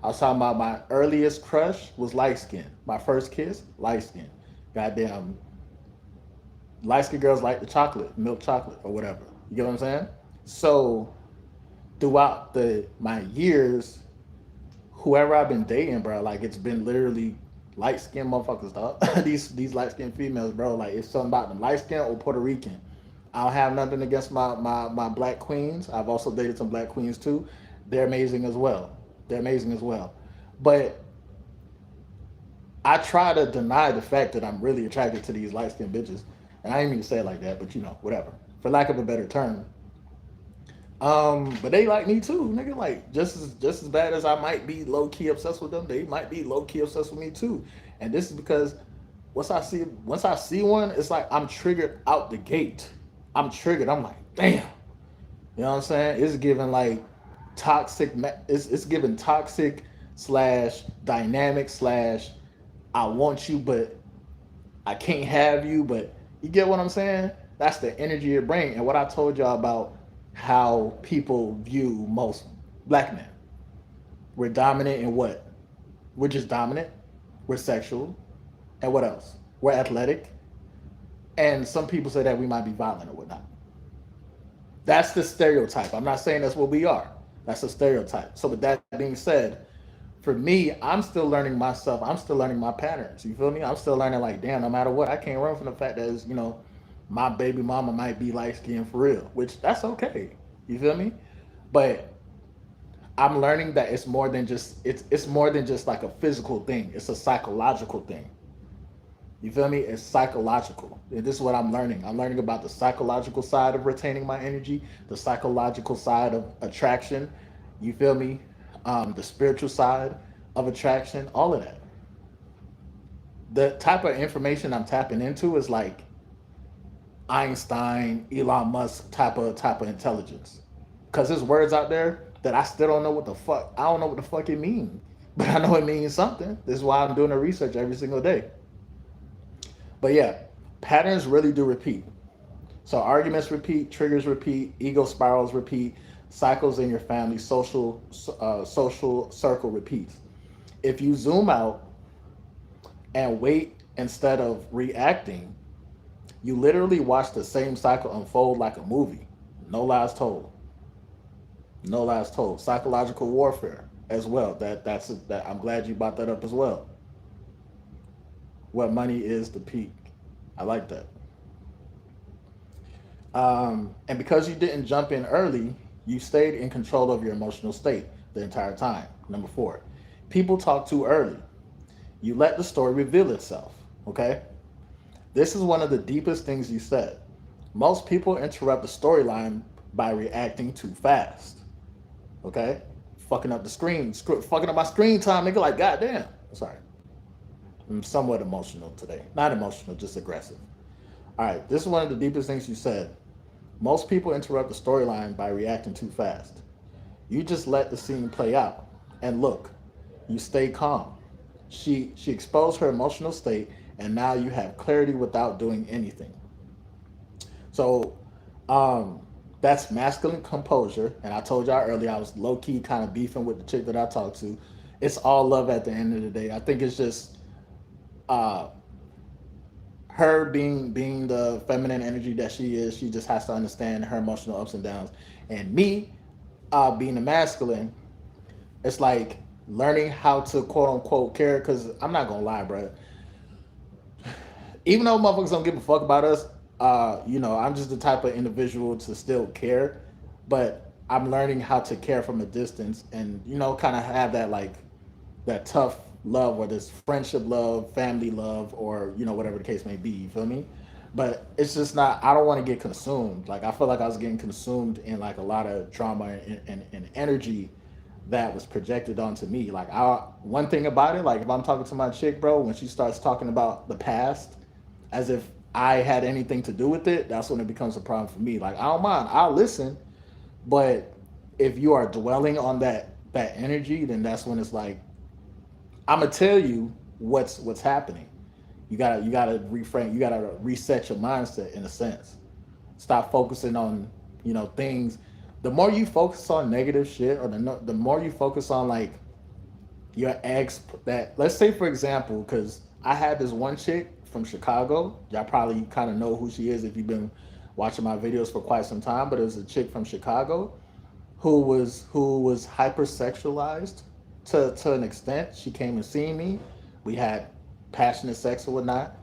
I was talking about my earliest crush was light skin. My first kiss, light skin. Goddamn, light skin girls like the chocolate, milk chocolate or whatever. You get what I'm saying? So throughout the my years, whoever I've been dating, bro, like it's been literally light skinned motherfuckers, dog. these light skinned females, bro. Like it's something about them, light skin or Puerto Rican. I don't have nothing against my black queens. I've also dated some black queens too. They're amazing as well. They're amazing as well. But I try to deny the fact that I'm really attracted to these light skinned bitches. And I didn't mean to say it like that, but you know, whatever. For lack of a better term, but they like me too, nigga. Like just as bad as I might be low key obsessed with them, they might be low key obsessed with me too. And this is because once I see one, it's like I'm triggered out the gate. I'm triggered. I'm like, damn. You know what I'm saying? It's giving like toxic. It's giving toxic slash dynamic slash I want you, but I can't have you. But you get what I'm saying? That's the energy of your brain. And what I told y'all about how people view most black men. We're dominant in what? We're just dominant. We're sexual. And what else? We're athletic. And some people say that we might be violent or whatnot. That's the stereotype. I'm not saying that's what we are. That's a stereotype. So with that being said, for me, I'm still learning myself. I'm still learning my patterns. You feel me? I'm still learning like, damn, no matter what, I can't run from the fact that it's, my baby mama might be light skinned for real, which that's okay. You feel me? But I'm learning that it's more than just like a physical thing. It's a psychological thing. You feel me? It's psychological. And this is what I'm learning. I'm learning about the psychological side of retaining my energy, the psychological side of attraction. You feel me? The spiritual side of attraction, all of that. The type of information I'm tapping into is like Einstein, Elon Musk type of intelligence. Because there's words out there that I still don't know what the fuck. I don't know what the fuck it means, but I know it means something. This is why I'm doing the research every single day. But yeah, patterns really do repeat. So arguments repeat, triggers repeat, ego spirals repeat, cycles in your family, social circle repeats. If you zoom out and wait instead of reacting, you literally watch the same cycle unfold like a movie. No lies told. No lies told. Psychological warfare as well. That I'm glad you brought that up as well. What money is the peak. I like that. And because you didn't jump in early, you stayed in control of your emotional state the entire time. Number 4, people talk too early. You let the story reveal itself. Okay? This is one of the deepest things you said. Most people interrupt the storyline by reacting too fast. Okay? Fucking up the screen, fucking up my screen time, nigga, like goddamn. Sorry. I'm somewhat emotional today. Not emotional, just aggressive. All right, this is one of the deepest things you said. Most people interrupt the storyline by reacting too fast. You just let the scene play out. And look, you stay calm. She exposed her emotional state, and now you have clarity without doing anything. So that's masculine composure. And I told y'all earlier I was low key kind of beefing with the chick that I talked to. It's all love at the end of the day. I think it's just uh, her being the feminine energy that she is. She just has to understand her emotional ups and downs. And me being the masculine, it's like learning how to quote unquote care. Because I'm not gonna lie, bro. Even though motherfuckers don't give a fuck about us, I'm just the type of individual to still care, but I'm learning how to care from a distance and, kind of have that like that tough love, whether it's friendship love, family love, or, whatever the case may be. You feel me? But it's just not, I don't want to get consumed. Like, I feel like I was getting consumed in like a lot of drama and energy that was projected onto me. Like, one thing about it, like if I'm talking to my chick, bro, when she starts talking about the past, as if I had anything to do with it, that's when it becomes a problem for me. Like, I don't mind, I'll listen, but if you are dwelling on that energy, then that's when it's like, I'm gonna tell you what's happening. You gotta reframe. You gotta reset your mindset in a sense. Stop focusing on things. The more you focus on negative shit, or the more you focus on like your ex. That, let's say for example, because I had this one chick from Chicago. Y'all probably kind of know who she is if you've been watching my videos for quite some time. But it was a chick from Chicago who was hypersexualized to an extent. She came and seen me. We had passionate sex or whatnot.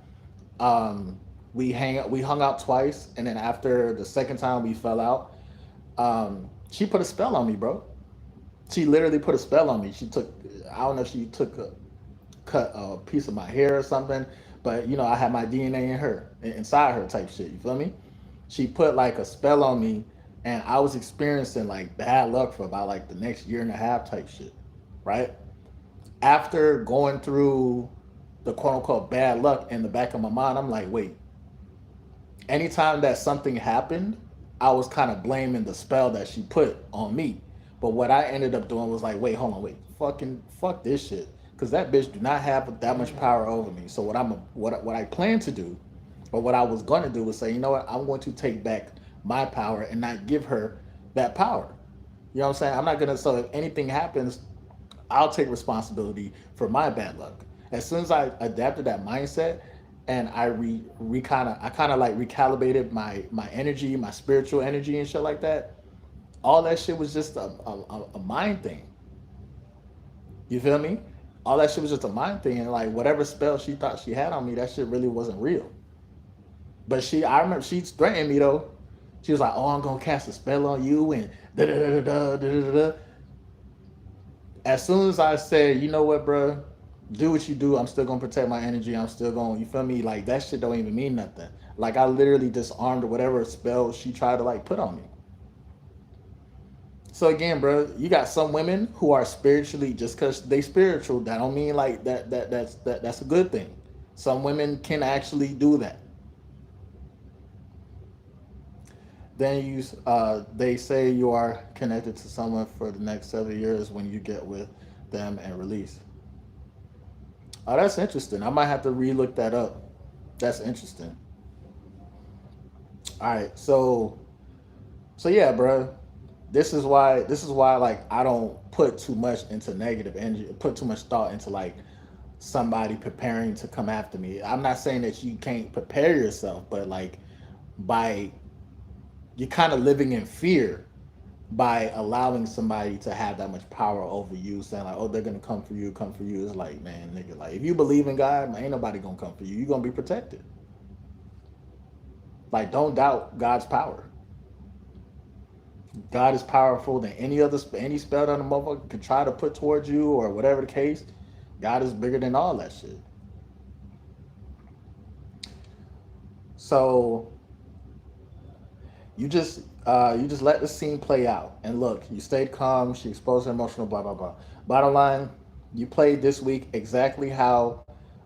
Um, we hung out twice, and then after the second time we fell out, she put a spell on me, bro. She literally put a spell on me. She took, I don't know if she took a cut a piece of my hair or something, but I had my DNA in her, inside her type shit. You feel me? She put like a spell on me, and I was experiencing like bad luck for about like the next year and a half type shit, right? After going through the quote unquote bad luck in the back of my mind, I'm like, wait, anytime that something happened, I was kind of blaming the spell that she put on me. But what I ended up doing was like, wait, hold on, wait, fucking fuck this shit, because that bitch do not have that much power over me. So what I plan to do, or what I was going to do, was say, you know what, I'm going to take back my power and not give her that power. You know what I'm saying? I'm not gonna. So if anything happens, I'll take responsibility for my bad luck. As soon as I adapted that mindset, and I re kind of like recalibrated my energy, my spiritual energy and shit like that. All that shit was just a mind thing. You feel me? All that shit was just a mind thing, and like whatever spell she thought she had on me, that shit really wasn't real. But I remember she threatened me though. She was like, "Oh, I'm gonna cast a spell on you," and da da da da da da da. As soon as I said, you know what, bro, do what you do. I'm still gonna protect my energy. I'm still going. You feel me? Like that shit don't even mean nothing. Like I literally disarmed whatever spell she tried to like put on me. So again, bro, you got some women who are spiritually, just because they spiritual, that don't mean like that's a good thing. Some women can actually do that. Then they say you are connected to someone for the next 7 years when you get with them and release. Oh, that's interesting. I might have to relook that up. That's interesting. All right, so yeah, bro. This is why like I don't put too much into negative energy, put too much thought into like somebody preparing to come after me. I'm not saying that you can't prepare yourself, but like by you're kind of living in fear by allowing somebody to have that much power over you, saying like, "Oh, they're gonna come for you." It's like, man, nigga, like if you believe in God, man, ain't nobody gonna come for you. You're gonna be protected. Like, don't doubt God's power. God is powerful than any spell that a motherfucker could try to put towards you or whatever the case. God is bigger than all that shit. So you just let the scene play out, and look, you stayed calm. She exposed her emotional, blah blah blah. Bottom line, you played this week exactly how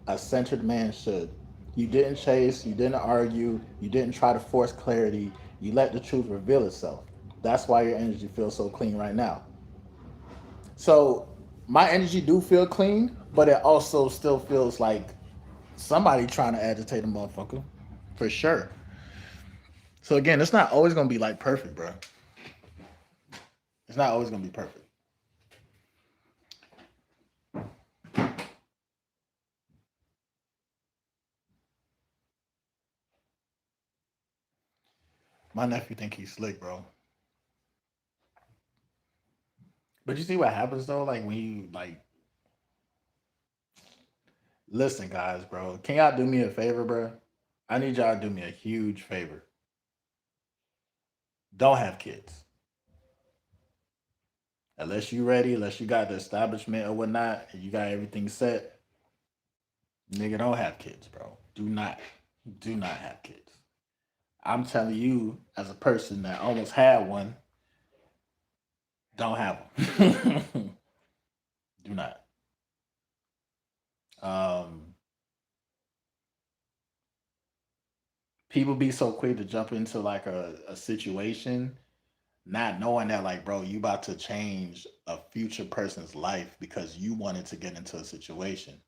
a centered man should. You didn't chase, you didn't argue, you didn't try to force clarity. You let the truth reveal itself. That's why your energy feels so clean right now. So my energy do feel clean, but it also still feels like somebody trying to agitate a motherfucker, for sure. So again, it's not always gonna be like perfect, bro. It's not always gonna be perfect. My nephew think he's slick, bro. But you see what happens though, like when you like listen, guys, bro. Can y'all do me a favor, bro? I need y'all to do me a huge favor. Don't have kids unless you ready, unless you got the establishment or whatnot, and you got everything set. Nigga, don't have kids, bro. Do not have kids. I'm telling you, as a person that almost had one, don't have them. Do not. Um, People be so quick to jump into like a situation, not knowing that like, bro, you about to change a future person's life because you wanted to get into a situation.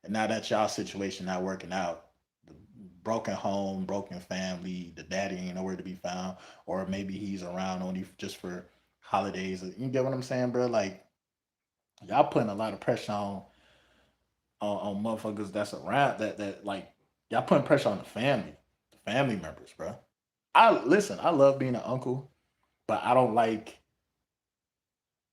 And now that y'all situation not working out, the broken home, broken family, the daddy ain't nowhere to be found, or maybe he's around only just for holidays. You get what I'm saying, bro? Like y'all putting a lot of pressure on motherfuckers that's around that like y'all putting pressure on the family members, bro. I listen. I love being an uncle, but I don't like.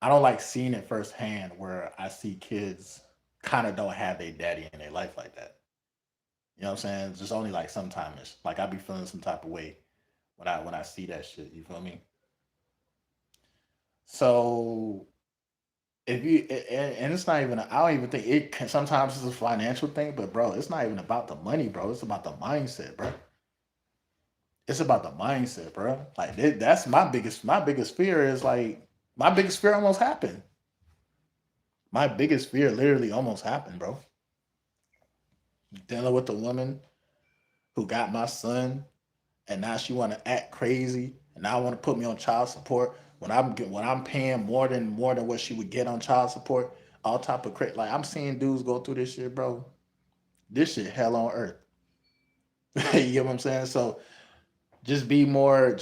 I don't like seeing it firsthand where I see kids kind of don't have their daddy in their life like that. You know what I'm saying? Just only like sometimes. Like I be feeling some type of way when I see that shit. You feel me? So if you and it's not even I don't even think it can, sometimes it's a financial thing, but bro, it's not even about the money, bro. It's about the mindset, bro. It's about the mindset, bro. Like that's my biggest fear is like my biggest fear almost happened. My biggest fear literally almost happened, bro. Dealing with the woman who got my son, and now she want to act crazy, and now want to put me on child support when I'm paying more than what she would get on child support. All type of crazy. Like I'm seeing dudes go through this shit, bro. This shit hell on earth. You get what I'm saying? So just be more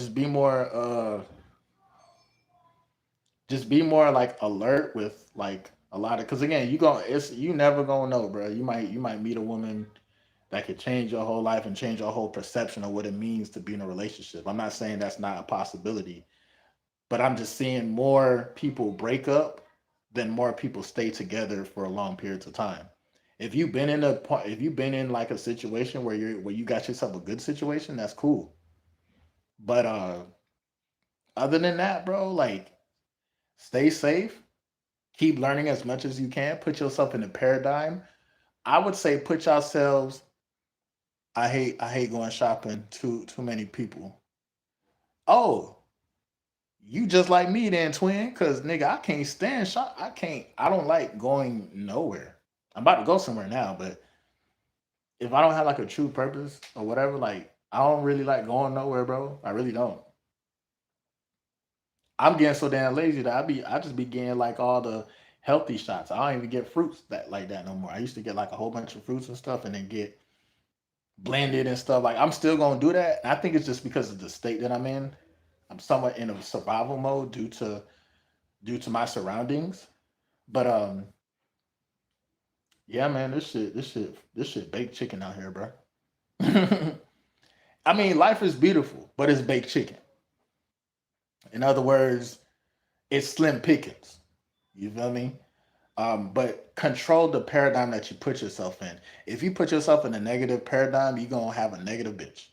like alert with like a lot of because again you never gonna know, bro. You might meet a woman that could change your whole life and change your whole perception of what it means to be in a relationship. I'm not saying that's not a possibility, but I'm just seeing more people break up than more people stay together for long periods of time. If you've been in like a situation where you got yourself a good situation, that's cool. But other than that, bro, like stay safe, keep learning as much as you can, put yourself in a paradigm. I would say put yourselves. I hate going shopping. Too many people. Oh, you just like me then, twin. Cause nigga, I can't stand shop. I can't. I don't like going nowhere. I'm about to go somewhere now, but if I don't have like a true purpose or whatever, like I don't really like going nowhere, bro. I really don't. I'm getting so damn lazy that I just be getting like all the healthy shots. I don't even get fruits that like that no more. I used to get like a whole bunch of fruits and stuff, and then get blended and stuff. Like I'm still gonna do that. I think it's just because of the state that I'm in. I'm somewhat in a survival mode due to my surroundings. But yeah, man, this shit baked chicken out here, bro. I mean, life is beautiful, but it's baked chicken. In other words, it's slim pickings. You feel me? But control the paradigm that you put yourself in. If you put yourself in a negative paradigm, you're gonna have a negative bitch,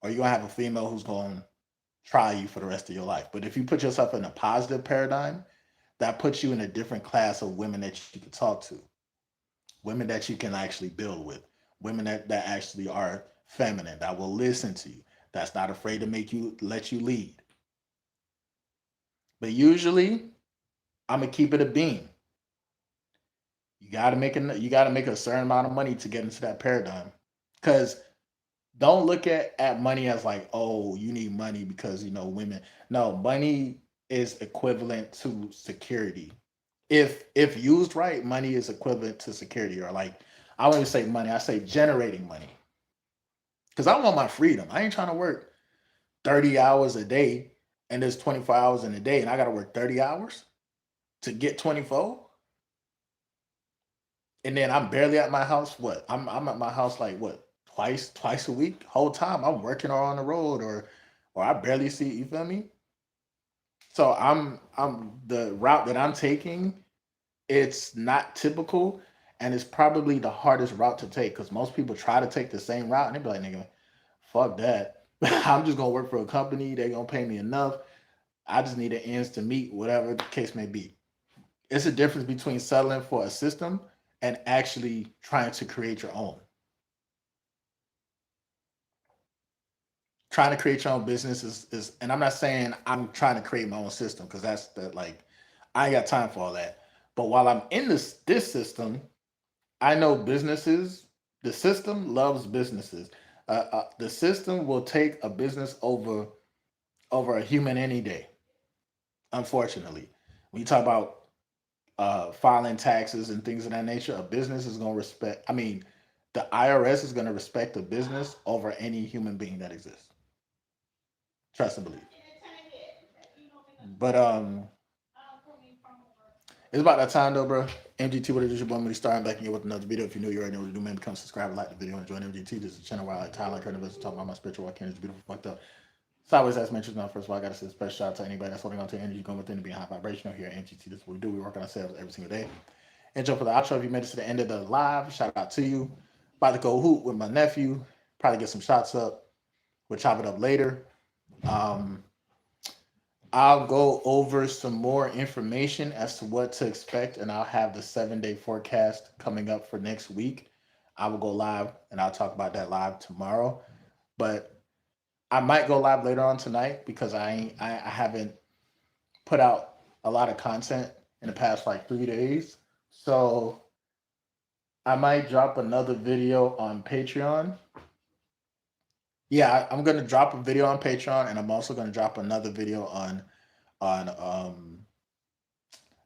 or you're gonna have a female who's gonna try you for the rest of your life. But if you put yourself in a positive paradigm, that puts you in a different class of women that you can talk to, women that you can actually build with, women that actually are feminine, that will listen to you, that's not afraid to make you let you lead. But usually, I'm gonna keep it a beam. You gotta make a certain amount of money to get into that paradigm. Cause don't look at money as like, oh, you need money because women. No, money is equivalent to security. If used right, money is equivalent to security, or like I wouldn't say money, I say generating money. Because I want my freedom. I ain't trying to work 30 hours a day and there's 24 hours in a day and I gotta work 30 hours to get 24. And then I'm barely at my house. What? I'm at my house like what? Twice a week. Whole time I'm working or on the road or I barely see, you feel me? So I'm the route that I'm taking, it's not typical and it's probably the hardest route to take because most people try to take the same route and they be like, nigga, fuck that. I'm just gonna work for a company, they're gonna pay me enough. I just need the ends to meet, whatever the case may be. It's a difference between settling for a system and actually trying to create your own. Trying to create your own business is and I'm not saying I'm trying to create my own system because that's the like I ain't got time for all that. But while I'm in this system, I know businesses. The system loves businesses. The system will take a business over a human any day. Unfortunately, when you talk about filing taxes and things of that nature, a business is going to respect. I mean, the IRS is going to respect a business over any human being that exists. Trust and believe. But it's about that time though, bro. MGT, what it is, your boy Moody Starr. I'm back again with another video. If you know, you already know what to do, man. Become subscribed, like the video, and join MGT. This is a channel where I like talk like current events, talk about my spiritual awakening. It's beautiful, fucked up. Sideways as mentioned, first of all, I got to say a special shout out to anybody that's holding on to energy going within to be high vibrational here at NGT. This is what we do. We work on ourselves every single day. And jump for the outro. If you made it to the end of the live, shout out to you. About to go hoot with my nephew. Probably get some shots up. We'll chop it up later. Um, I'll go over some more information as to what to expect, and I'll have the 7 day forecast coming up for next week. I will go live, and I'll talk about that live tomorrow. But I might go live later on tonight because I haven't put out a lot of content in the past like 3 days. So I might drop another video on Patreon. Yeah, I'm gonna drop a video on Patreon, and I'm also gonna drop another video on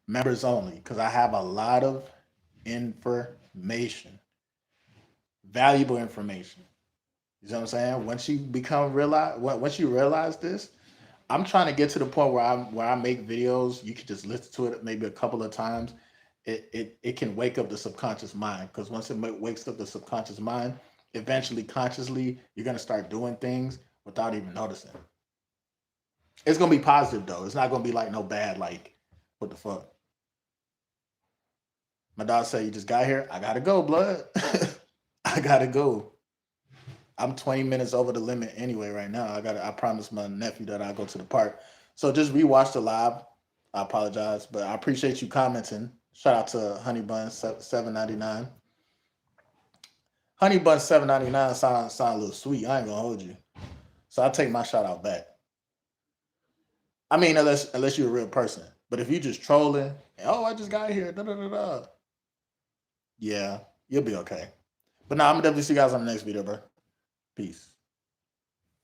members only because I have a lot of information, valuable information. You know what I'm saying? Once you realize this, I'm trying to get to the point where I make videos. You can just listen to it maybe a couple of times. It can wake up the subconscious mind because once it wakes up the subconscious mind, eventually consciously you're gonna start doing things without even noticing. It's gonna be positive though. It's not gonna be like no bad like what the fuck. My dog said you just got here. I gotta go, blood. I gotta go. I'm 20 minutes over the limit anyway right now. I promised my nephew that I'll go to the park. So just rewatch the live. I apologize, but I appreciate you commenting. Shout out to Honey Bun 799. Honey Bun 799 sound a little sweet. I ain't gonna hold you. So I take my shout out back. I mean, unless you're a real person. But if you just trolling, oh, I just got here, da da da da. Yeah, you'll be okay. But now I'm gonna definitely see you guys on the next video, bro. Peace.